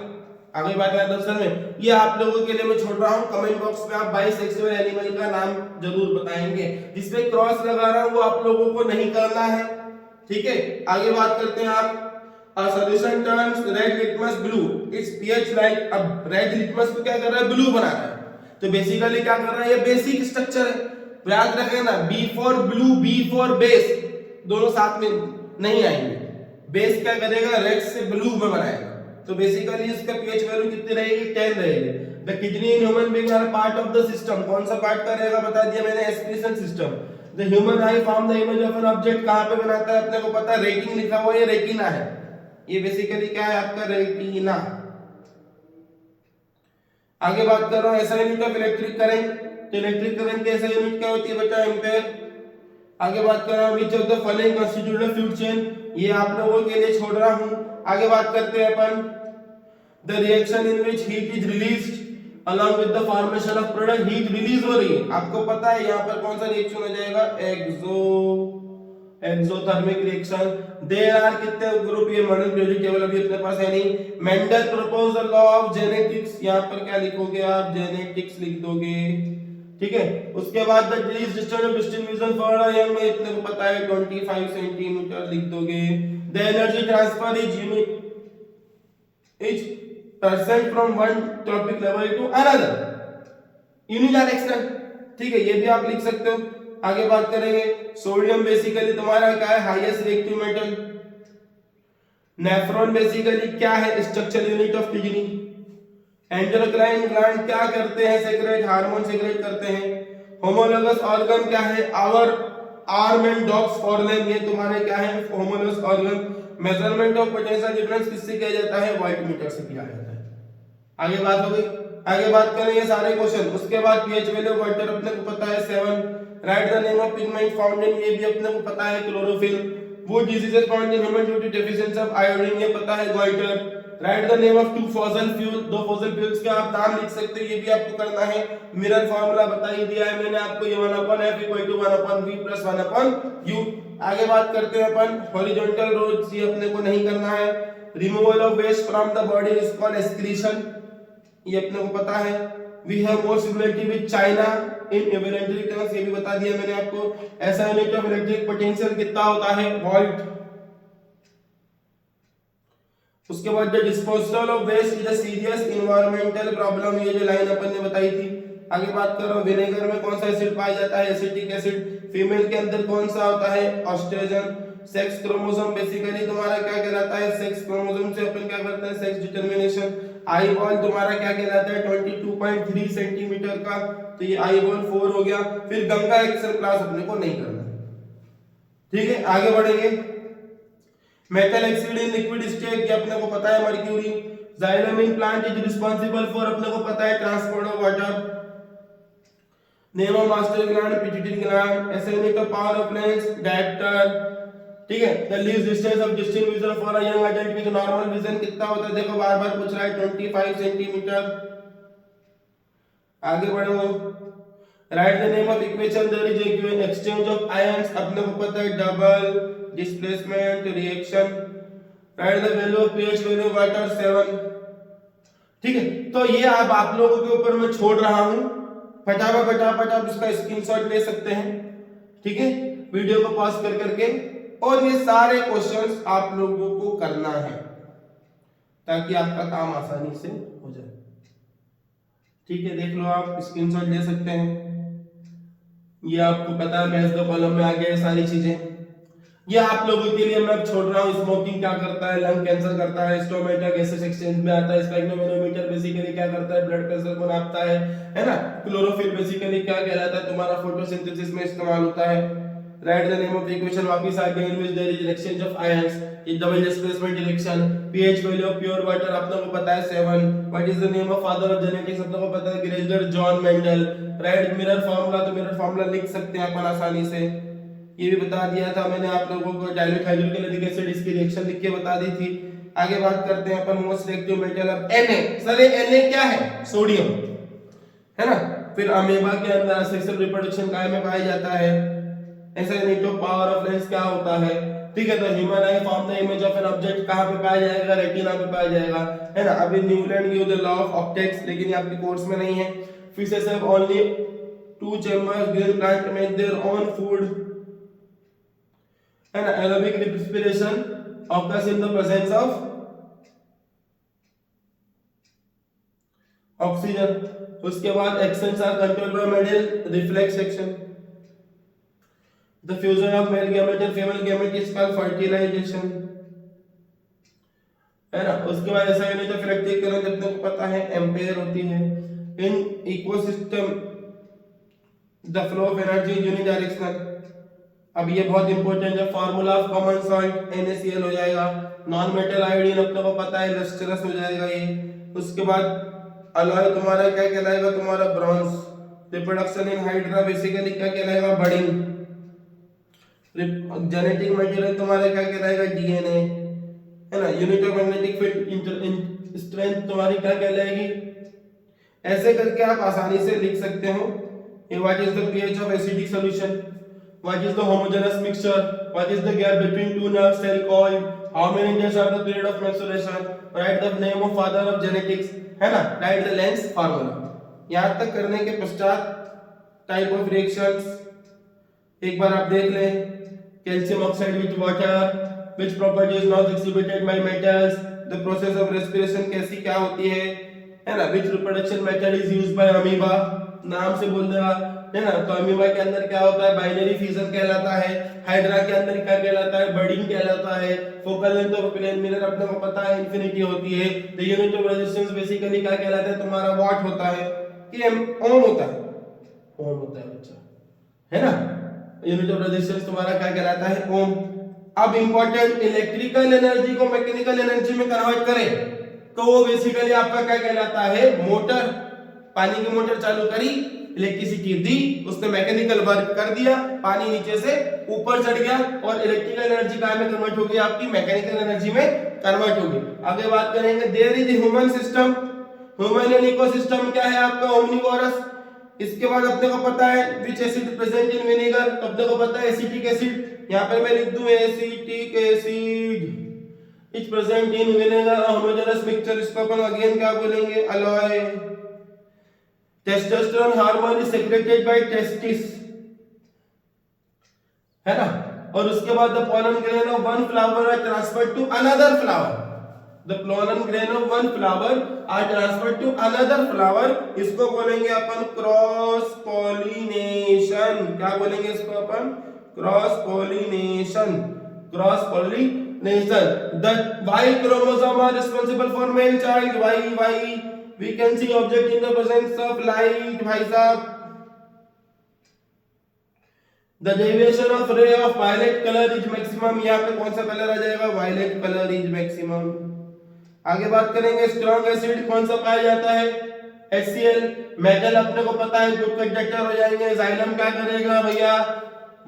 आगे बात है दर्शन में, ये आप लोगों के लिए मैं छोड़ रहा हूं। कमेंट बॉक्स में आप बाइसेक्सुअल एनिमल का नाम जरूर बताएंगे। जिसमें क्रॉस लगा रहा हूं वो आप लोगों को नहीं करना है। ठीक है, आगे बात करते हैं आप। A solution turns red litmus blue. Its pH like, अब रेड लिटमस को क्या कर रहा है? ब्लू बना रहा है। तो बेसिकली क्या कर रहा है? ये बेसिक स्ट्रक्चर है, याद रखना। B for blue, B for base, दोनों साथ में नहीं आएंगे। बेस क्या करेगा? रेड से ब्लू में बनाएगा। तो बेसिकली इसका pH वैल्यू कितनी रहेगी? 10 रहेगी। The kidney in human being are part of the system. कौन सा पार्ट का रहेगा? बता दिया मैंने, excretion system. The human eye form the image of an object. कहां पे बनाता है? अपने को पता है, रेटिन लिखा हुआ है, ये रेटिना है। ये बेसिकली क्या है आपका? रेटिना। आगे बात कर रहा हूं ऐसा यूनिट ऑफ इलेक्ट्रिक करंट। तो इलेक्ट्रिक करंट की ऐसा यूनिट क्या होती है बेटा? एम्पेयर। आगे बात कर रहा हूं which of the following constitute a fluid chain. ये आप लोगों के लिए छोड़ रहा हूं। आगे बात करते हैं upon the reaction in which heat is released along with the formation of product। Heat release हो रही है, आपको पता है यहां पर कौन सा रिएक्शन हो जाएगा? Exothermic reaction. देयर आर कितने ग्रुप? ये मॉडर्न पीरियोडिक टेबल अभी अपने पास है नहीं। Mendel propose the law of genetics. यहां पर क्या लिखोगे आप? जेनेटिक्स लिख दोगे। ठीक है, उसके बाद the distance of distribution for a young में इतने को पता है 25 सेंटीमीटर लिख दोगे। The energy transfer is percent from one trophic level to another unidirectional. ठीक है, ये भी आप लिख सकते हो। आगे बात करेंगे सोडियम बेसिकली तुम्हारा क्या है? Highest reactive metal. Nephron basically क्या है? Structural unit of kidney. Endocrine gland क्या करते हैं? सेक्रेट हार्मोन सेक्रेट करते हैं। होमोलोगस ऑर्गन क्या है? Our arm and dog's forelimb. ये तुम्हारे क्या है? Homologous organ. Measurement of potential difference किससे किया जाता है? वोल्टमीटर से किया जाता है। आगे बात हो गई। आगे बात करेंगे सारे क्वेश्चन। उसके बाद पीएच वैल्यू वाटर अपने को पता है 7। Write the name of pigment found in, ये भी अपने को पता है क्लोरोफिल। वो diseases found in human due to deficiency of iodine, ये पता है goitre. Write the name of 2 fossil fuel, 2 fossil fuels के आप नाम लिख सकते हो, ये भी आपको करना है। मिरर फार्मूला बता ही दिया है मैंने आपको, ये 1/f = 1/v + 1/u। आगे बात करते हैं अपन हॉरिजॉन्टल रोड्स, ये अपने को नहीं करना है। Removal of waste from the body is called excretion, ये अपने को पता है। We have more similarity with China in evolutionary terms, ये भी बता दिया मैंने आपको। ऐसा यूनिट ऑफ इलेक्ट्रिक पोटेंशियल कितना होता है, वोल्ट। उसके बाद the disposal of waste is a serious environmental problem, ये जो लाइन अपन ने बताई थी। आगे बात करो विनेगर में कौन सा एसिड पाया जाता है, एसिटिक एसिड। फीमेल के अंदर कौन सा होता है, ऑस्ट्रोजन। सेक्स क्रोमोसोम बेसिकली तुम्हारा क्या कहलाता है, सेक्स क्रोमोसोम से अपन क्या करते हैं, सेक्स डिटरमिनेशन। आई बॉल तुम्हारा क्या कहलाता है, 22.3 सेंटीमीटर का, तो ये आई बॉल 4 हो गया। फिर गंगा एक्सेल क्लास अपने को नहीं करना, ठीक है। आगे बढ़ेंगे। Metal oxide in liquid state, ये अपने को पता है mercury. Xylem in plant is responsible for, अपने को पता है transport of water. Name of master gland, pituitary gland. ऐसे unit of power of lens, dioptre, ठीक है। The least distance of distinct vision for a young adult, की normal vision कितना होता है, देखो बार बार पूछ रहा है, 25 सेंटीमीटर। आगे बढ़ो। Write the name of equation there is equation exchange of ions, अपने को पता है double displacement reaction. Write the value of pH value water 7, ठीक है। तो ये अब आप लोगों के ऊपर मैं छोड़ रहा हूं, फटाफट आप इसका स्क्रीनशॉट ले सकते हैं, ठीक है, वीडियो को पॉज कर करके। और ये सारे क्वेश्चंस आप लोगों को करना है ताकि आपका काम आसानी से हो जाए, ठीक है। देख लो, आप स्क्रीनशॉट ले सकते हैं। ये आपको पता है मैच द कॉलम में आ गया सारी चीजें। ये आप लोगों के लिए मैं छोड़ रहा हूँ। स्मोकिंग क्या करता है, लंग कैंसर करता है, स्टोमेटा गैसेस एक्सचेंज में आता है, स्पेक्ट्रोमीटर बेसिकली क्या करता है, ब्लड प्रेशर को नापता है ना। क्लोरोफिल बेसिकली क्या कहलाता है, तुम्हारा फोटोसिंथेसिस में इस्तेमाल होता है। Write the name of the equation वापस आ गया, in which there is exchange of ions in double displacement direction. PH value of pure water अपने को पता है 7। What is the name of father of genetics, अपने को पता है Gregor John Mendel. Write mirror formula, तो मिरर फार्मूला लिख सकते हैं अपन आसानी से, ये भी बता दिया था मैंने आप लोगों को। डाइल्यूट हाइड्रोक्लोरिक एसिड, इसकी रिएक्शन लिख के बता दी थी। आगे बात करते हैं अपन most reactive metal of Na। Sir ये Na क्या है, सोडियम, है ना। फिर अमीबा के अंदर सेक्सुअल रिप्रोडक्शन काय में पाया जाता है। ऐसा unit of power of lens क्या होता है, ठीक है। तो human eye form the image of an object कहां पे पाया जाएगा, रेटिना पे पाया जाएगा, है ना। अभी Newland give the law of optics, लेकिन ये आपके कोर्स में नहीं है। Fishes have only 2 chambers, green plant make their own food, है ना। Aerobic respiration occurs in the presence of oxygen. उसके बाद actions are controlled by medulla reflex action. The fusion of male gamete and female gamete is called fertilisation, है ना। उसके बाद ऐसा unit of electric current अपने को पता है एम्पेयर होती है। In ecosystem the flow of energy unidirectional. अब ये बहुत इंपॉर्टेंट है, formula of common salt NaCl हो जाएगा। नॉन मेटल आयोडीन अपने को पता है लस्टरस हो जाएगा ये। उसके बाद अलॉय तुम्हारा क्या कहलाएगा, तुम्हारा bronze. Reproduction in hydra basically क्या कहलाएगा, बडिंग। जेनेटिक मटेरियल तुम्हारा क्या कहलाएगा, DNA, है ना। Unit of magnetic field strength तुम्हारी क्या कहलाएगी। ऐसे करके आप आसानी से लिख सकते हो। What is the pH of acidic solution, what is the homogeneous mixture, what is the gap between two nerve cell called, how many days are the period of menstruation, write the name of father of genetics, है ना। write the Lenz formula। यहाँ तक करने के पश्चात type of reactions एक बार आप देख लें। Calcium oxide with water, which property is not exhibited by metals, the process of respiration कैसी क्या होती है ना। which reproduction method is used by amoeba, नाम से बोल देगा, है ना। तो अमीबा के अंदर क्या होता है, बाइनरी फिजन कहलाता है। हाइड्रा के अंदर क्या कहलाता है, बडिंग कहलाता है। Focal length of plane mirror अपने को पता है इंफिनिटी होती है। The unit of resistance basically क्या कहलाता है, तुम्हारा वाट होता है कि ओम होता है, ओम होता है बच्चा, है ना। यूनिट ऑफ रेजिस्टेंस तुम्हारा क्या कहलाता है, ओम। अब इंपॉर्टेंट, इलेक्ट्रिकल एनर्जी को मैकेनिकल एनर्जी में कन्वर्ट करें तो वो बेसिकली आपका क्या कहलाता है, मोटर। पानी की मोटर चालू करी, इलेक्ट्रिसिटी दी, उसने मैकेनिकल वर्क कर दिया, पानी नीचे से ऊपर चढ़ गया और इलेक्ट्रिकल एनर्जी कहाँ में कन्वर्ट हो गई आपकी, मैकेनिकल एनर्जी में कन्वर्ट हो गई। आगे बात करेंगे there is human system, human ecosystem क्या है आपका, ओमनिवोरस। इसके बाद अपने को पता है विच एसिड प्रेजेंट इन विनेगर, तो अपने को पता है एसिटिक एसिड, यहाँ पर मैं लिख दूं acetic acid is present in vinegar homogeneous mixture, इसको अपन अगेन क्या बोलेंगे, alloy. Testosterone hormone is secreted by testis, है ना। और उसके बाद the pollen grain of one flower are transferred to another flower, the pollen grain of one flower are transferred to another flower, इसको बोलेंगे अपन क्रॉस पॉलिनेशन। क्या बोलेंगे इसको अपन, cross pollination, cross pollination. The Y chromosome are responsible for male child, Y we can see object in the presence of light, भाई साहब। The deviation of ray of violet color is maximum, यहाँ पे कौन सा colour आ जाएगा, violet color is maximum। आगे बात करेंगे स्ट्रॉन्ग एसिड कौन सा पाया जाता है, HCl। मेटल अपने को पता है गुड कंडक्टर हो जाएंगे। जाइलम क्या करेगा भैया,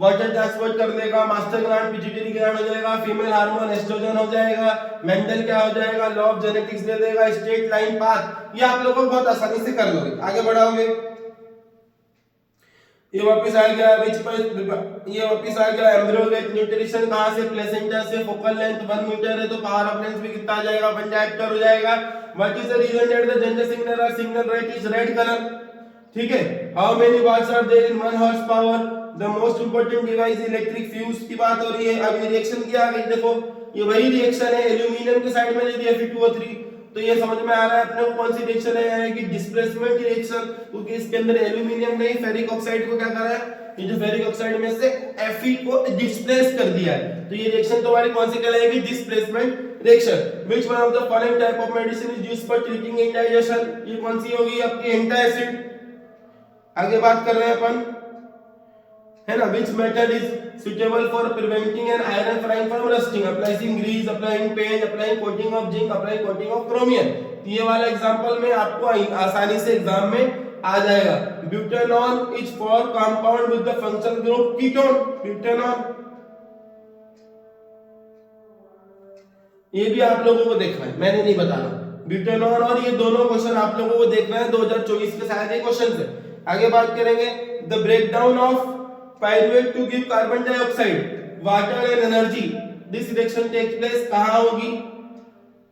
वाटर ट्रांसपोर्ट कर देगा। मास्टर ग्लैंड पिट्यूटरी ग्लैंड हो जाएगा। फीमेल हार्मोन एस्ट्रोजन हो जाएगा। मेंटल क्या हो जाएगा, लॉ ऑफ जेनेटिक्स दे देगा। स्ट्रेट लाइन पाथ, ये आप लोगों को बहुत आसानी से कर लोगे, आगे बढ़ाओगे। ये वापस आ गया बीच पर, ये वापस आ गया एम्ब्रियोगेट न्यूट्रिशन कहां से, प्लेसेंटा से। फोकल लेंथ 1 मीटर है तो पावर ऑफ लेंस भी कितना आ जाएगा, 1 डायप्टर हो जाएगा। What is the reason that the danger signal rate is red colour, ठीक है। How many watts are there in 1 horse power, the most important device electric fuse की बात हो रही है। अब ये रिएक्शन क्या आ गई, देखो ये वही रिएक्शन है, एल्यूमिनियम के साइड में दे दिया Fe2O3, तो ये समझ में आ रहा है अपने को कौन सी रिएक्शन है कि डिस्प्लेसमेंट रिएक्शन, क्योंकि इसके अंदर एल्यूमिनियम नहीं फेरिक ऑक्साइड को क्या करा है, ये जो फेरिक ऑक्साइड में से Fe को डिस्प्लेस कर दिया है, तो ये रिएक्शन तुम्हारी कौन सी कहलाएगी, displacement reaction. Which one of the following type of medicine is used for treating indigestion, ये कौन सी होगी आपकी एंटासिड। आगे बात कर रहे हैं अपन, है ना। which method is suitable for preventing an iron frying from rusting, applying grease, applying paint, applying coating of zinc, applying coating of chromium। ये वाला एग्जांपल में आपको आसानी से एग्जाम में आ जाएगा। Butanone is for compound with the functional group ketone, butanone, ये भी आप लोगों को देखना है, मैंने नहीं बताना। ब्यूटेनॉन और ये दोनों क्वेश्चन आप लोगों को देखना है, 2024 के शायद ये क्वेश्चन है। आगे बात करेंगे the breakdown of pyruvate to give carbon dioxide, water and energy, this reaction take place कहां होगी,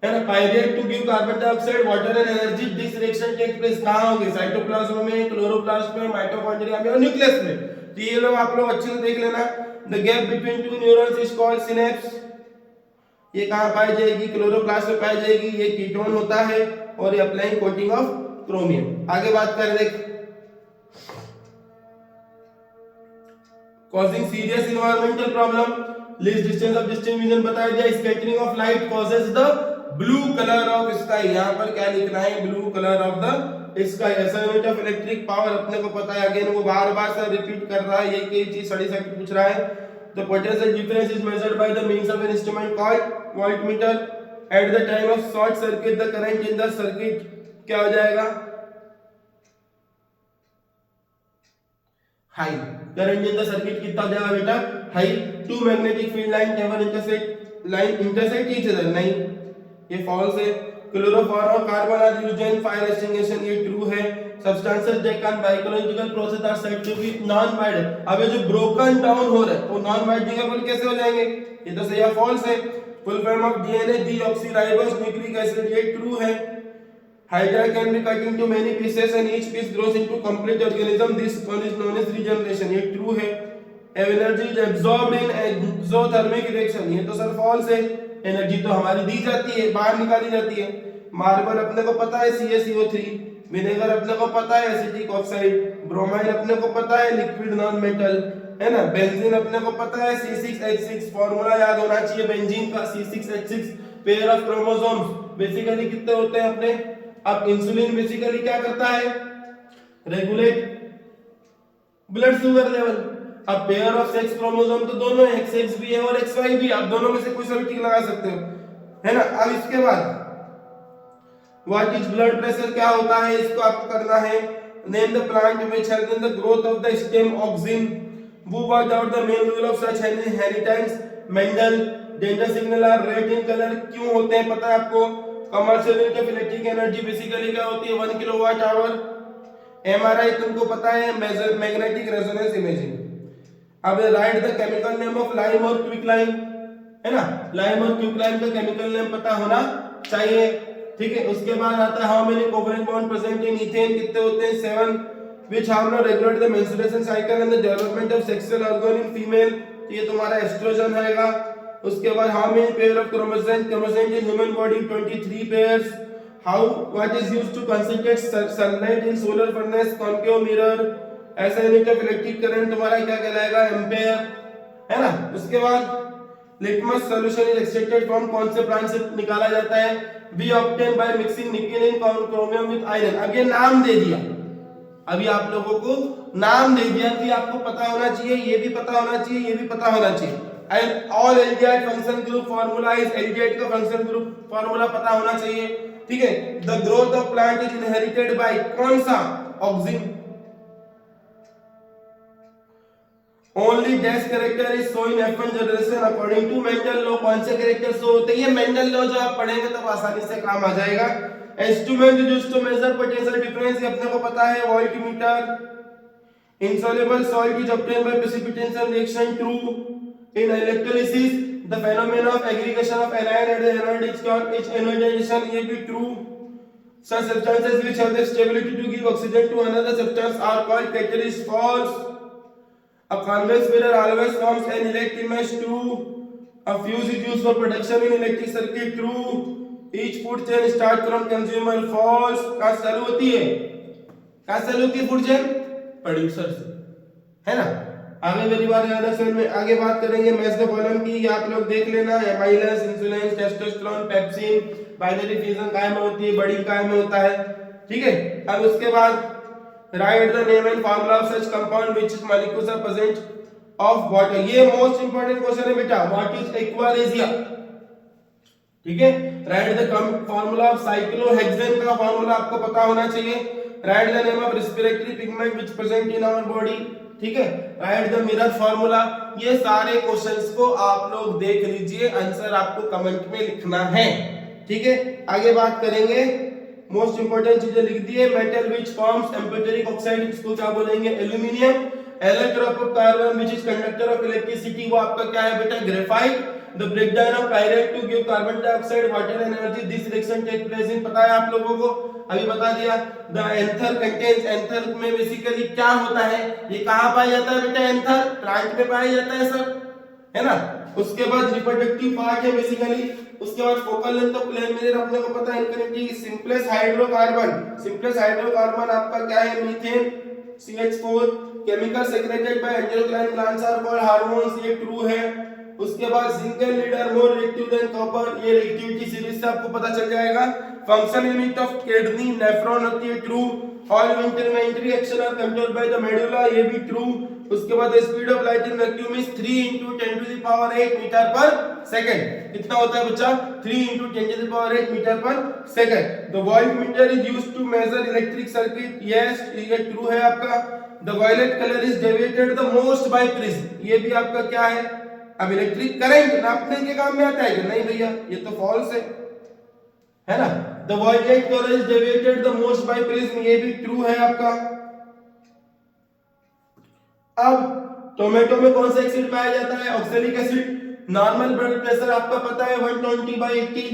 है ना। Pyruvate to give carbon dioxide, water and energy, this reaction take place कहां होगी, साइटोप्लाज्म में, क्लोरोप्लास्ट में, माइटोकॉन्ड्रिया में और न्यूक्लियस में। तो ये लोग आप लोग अच्छे से देख लेना। The gap between to neurons is called synapse, ये कहां पाई जाएगी, क्लोरोप्लास्ट में पाई जाएगी, ये कीटोन होता है और ये अप्लाइंग कोटिंग ऑफ क्रोमियम। आगे बात करें, देख causing serious environmental problem, least distance of distant vision बताया गया। scattering of light causes the blue color of sky, यहाँ पर क्या लिखना है, blue color of the sky। ऐसा यूनिट ऑफ इलेक्ट्रिक पावर अपने को पता है, अगेन वो बार-बार से रिपीट कर रहा है, ये चीज स्टडी से पूछ रहा है। the potential difference is measured by the means of an instrument called voltmeter। at the time of short circuit the current in the circuit क्या हो जाएगा, high. Current in the circuit कितना जाएगा बेटा, high. Two magnetic field line never intersect each other, नहीं ये false है। Chloroform carbon are used in fire extinguishing, ये ट्रू है। Substances that can biological process are said to be non biodegradable, अब ये जो ब्रोकन डाउन हो रहा है वो नॉन बायोडेग्रेडेबल कैसे हो जाएंगे, ये तो सही है, फॉल्स है। Full form of DNA deoxyribose nucleic acid, ये ट्रू है। Hydra can be cut into many pieces and each piece grows into complete organism. This one is known as regeneration. ये true है। Energy is absorbed in exothermic reaction, ये तो sir false है। Energy तो हमारी दी जाती है, बाहर निकाली जाती है। मार्बल अपने को पता है CaCO3, विनेगर अपने को पता है एसिटिक ऑक्साइड, ब्रोमाइन अपने को पता है लिक्विड नॉन मेटल, है ना। बेंजीन अपने को पता है C6H6, फॉर्मूला याद होना चाहिए बेंजीन का, C6H6 pair of chromosomes. Basically कितने होते हैं अपने, अब इंसुलिन बेसिकली क्या करता है, रेगुलेट ब्लड शुगर लेवल। अब पेयर ऑफ सेक्स क्रोमोसोम तो दोनों है, XX भी है और XY भी, आप दोनों में से कोई सा भी टिक लगा सकते हो, है ना। अब इसके बाद व्हाट इज ब्लड प्रेशर क्या होता है इसको आपको करना है। Name the plant which help in the growth of the stem auxin, who worked out the main rule of such inheritance, Mendel. Danger signal are red in colour क्यों होते हैं पता है आपको। Commercial unit of electric energy basically क्या होती है 1 kilowatt hour. MRI तुमको पता है मैग्नेटिक रेजोनेंस इमेजिंग। अब write the chemical name of lime और क्विक लाइम, है ना, लाइम और क्विक लाइम का केमिकल नेम पता होना चाहिए, ठीक है। उसके बाद आता है how many covalent bond present in ethane, कितने होते हैं 7, which hormone regulate the menstruation cycle and the development of sexual organ in female, तो ये तुम्हारा एस्ट्रोजन रहेगा। उसके बाद how many pair of chromosome in human body 23 pairs, how what is used to concentrate sunlight in solar furnace, concave mirror, ऐसा unit of electric current तुम्हारा क्या कहलाएगा एम्पेयर, है ना। उसके बाद litmus solution is extracted from कौन से प्लांट से निकाला जाता है, we obtain by mixing nickel in chromium with iron. अब ये नाम दे दिया, अभी आप लोगों को नाम दे दिया कि आपको पता होना चाहिए, ये भी पता होना चाहिए, ये भी पता होना चाहिए। And all aldehyde function group formula is, aldehyde का फंक्शन ग्रुप फार्मूला पता होना चाहिए, ठीक है। The growth of plant is inherited by कौन सा auxin, only dash character is show in F1 generation according to Mendel law. कौन से कैरेक्टर शो होते हैं, ये मेंडल लॉ जो आप पढ़ेंगे तब आसानी से काम आ जाएगा। Instrument used to measure potential difference, ये अपने को पता है voltmeter. insoluble salt is obtained by precipitation reaction, true। in electrolysis the phenomenon of aggregation of anion at the anode is called ionization, ये भी true। such substances which have the stability to give oxygen to another substance are called catalyst, false। a convex mirror always forms an electric mesh, true। a fuse is used for protection in electric circuit, true। each food chain start from consumer, false। कहाँ से चालू होती है, कहाँ से चालू होती है फूड चेन, प्रोड्यूसर से, है ना। आगे मेरी बात में आगे बात करेंगे मैच द कॉलम की, आप लोग देख लेना। Amylase, insulin, testosterone, pepsin, binary fusion काय में होती है, बड़ी काय में होता है, ठीक है। अब उसके बाद write the name and formula of such compound which molecules are present of water, ये मोस्ट इंपोर्टेंट क्वेश्चन है बेटा। व्हाट इज एक्वारेजिया, ठीक है। Write the formula of cyclohexane का फार्मूला आपको पता होना चाहिए। Write the name of respiratory pigment which present in our body, ठीक है। Write the mirror formula. ये सारे क्वेश्चंस को आप लोग देख लीजिए, आंसर आपको कमेंट में लिखना है, ठीक है। आगे बात करेंगे, मोस्ट इंपोर्टेंट चीजें लिख दिए। Metal which forms amphoteric oxide, इसको क्या बोलेंगे aluminium. Allotrope of carbon which is conductor of electricity, वो आपका क्या है बेटा graphite. The breakdown of pyrite to give carbon dioxide, water and energy, this reaction take place in, पता है आप लोगों को, अभी बता दिया। The anther contains, anther में बेसिकली क्या होता है, ये कहाँ पाया जाता है बेटा, एंथर प्लांट में पाया जाता है सर, है ना। उसके बाद रिप्रोडक्टिव पार्ट है बेसिकली। उसके बाद focal length of plane mirror अपने को पता है इनकनेक्टिव। सिंपलेस्ट हाइड्रोकार्बन, सिंपलेस्ट हाइड्रोकार्बन आपका क्या है methane CH4। Chemical secreted by endocrine glands are called hormones, ये ट्रू है। उसके बाद single leader more reactive than copper, ये रिएक्टिविटी सीरीज से आपको पता चल जाएगा। Function unit of kidney nephron होती है, true. All involuntary action are controlled by the medulla, ये भी ट्रू। उसके बाद speed of light in vacuum is 3 × 10⁸ metre per second. कितना होता है बच्चा, 3 × 10⁸ metre per second. The voltmeter is used to measure electric circuit, yes ये true है आपका। The violet colour is deviated the most by prism, ये भी आपका क्या है, अब इलेक्ट्रिक करंट नापने के काम में आता है कि नहीं भैया, ये तो फॉल्स है ना। The violet colour is deviated the most by prism, ये भी ट्रू है आपका। अब टोमेटो में कौन सा एसिड पाया जाता है, oxalic acid. Normal blood pressure आपका पता है 120/80,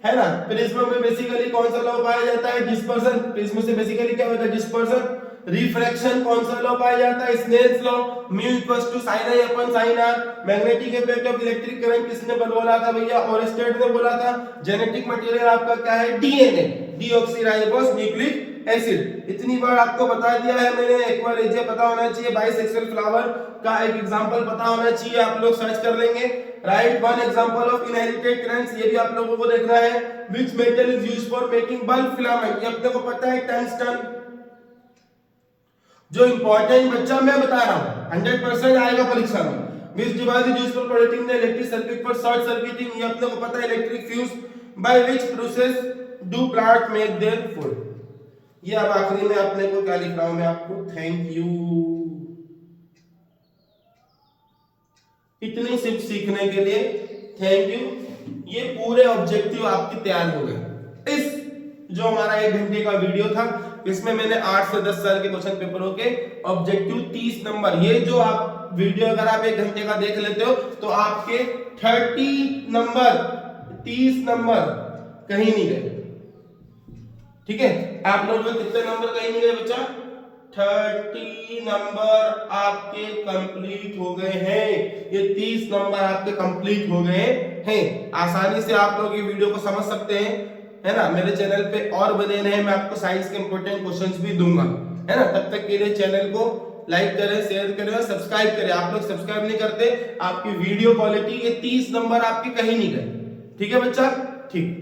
है ना। प्रिज्म में बेसिकली कौन सा लॉ पाया जाता है, डिस्पर्सन। प्रिज्म से बेसिकली क्या होता है, डिस्पर्सन। रिफ्रैक्शन कौन सा लॉ पाया जाता है, Snell's law. Mu equals to sin i upon sin r। Magnetic effect of electric current किसने बोला था भैया, ओरेस्टेड ने बोला था। जेनेटिक मटेरियल आपका क्या है, डीएनए, डीऑक्सीराइबोस न्यूक्लिक एसिड। इतनी बार आपको बता दिया है मैंने, एक बार ये पता होना चाहिए। बाइसेक्सुअल फ्लावर का एक एग्जांपल पता होना चाहिए, आप लोग सर्च कर लेंगे। Right one example of inherited currents, ये भी आप लोगों को देखना है। Which metal is used for making bulb filament, ये अपने को पता है टंगस्टन। जो इंपॉर्टेंट बच्चा मैं बता रहा हूं 100% आएगा परीक्षा में। Which device is used for protecting the electric circuit for short circuiting, ये अपने को पता है electric fuse. By which process do plant make their food. ये अब आखिरी में अपने को क्या लिख रहा हूं मैं आपको, थैंक यू। इतनी सिर्फ सीखने के लिए थैंक यू। ये पूरे ऑब्जेक्टिव आपके तैयार हो गए। इस जो हमारा 1 घंटे का वीडियो था, इसमें मैंने 8 से 10 साल के क्वेश्चन पेपरों के ऑब्जेक्टिव 30 नंबर, ये जो आप वीडियो अगर आप 1 घंटे का देख लेते हो तो आपके 30 नंबर 30 नंबर कहीं नहीं गए। ठीक है, आप लोग में कितने नंबर कहीं नहीं गए बच्चा? 30 नंबर आपके कंप्लीट हो गए हैं। ये 30 नंबर आपके कंप्लीट हो गए हैं। आसानी से आप लोग ये वीडियो को समझ सकते हैं, है ना। मेरे चैनल पे और बने रहे, मैं आपको साइंस के इंपॉर्टेंट क्वेश्चंस भी दूंगा, है ना। तब तक के लिए चैनल को लाइक करें, शेयर करें और सब्सक्राइब करें। आप लोग सब्सक्राइब नहीं करते, आपकी वीडियो क्वालिटी, ये 30 नंबर आपके कहीं नहीं गए। ठीक है बच्चा, ठीक।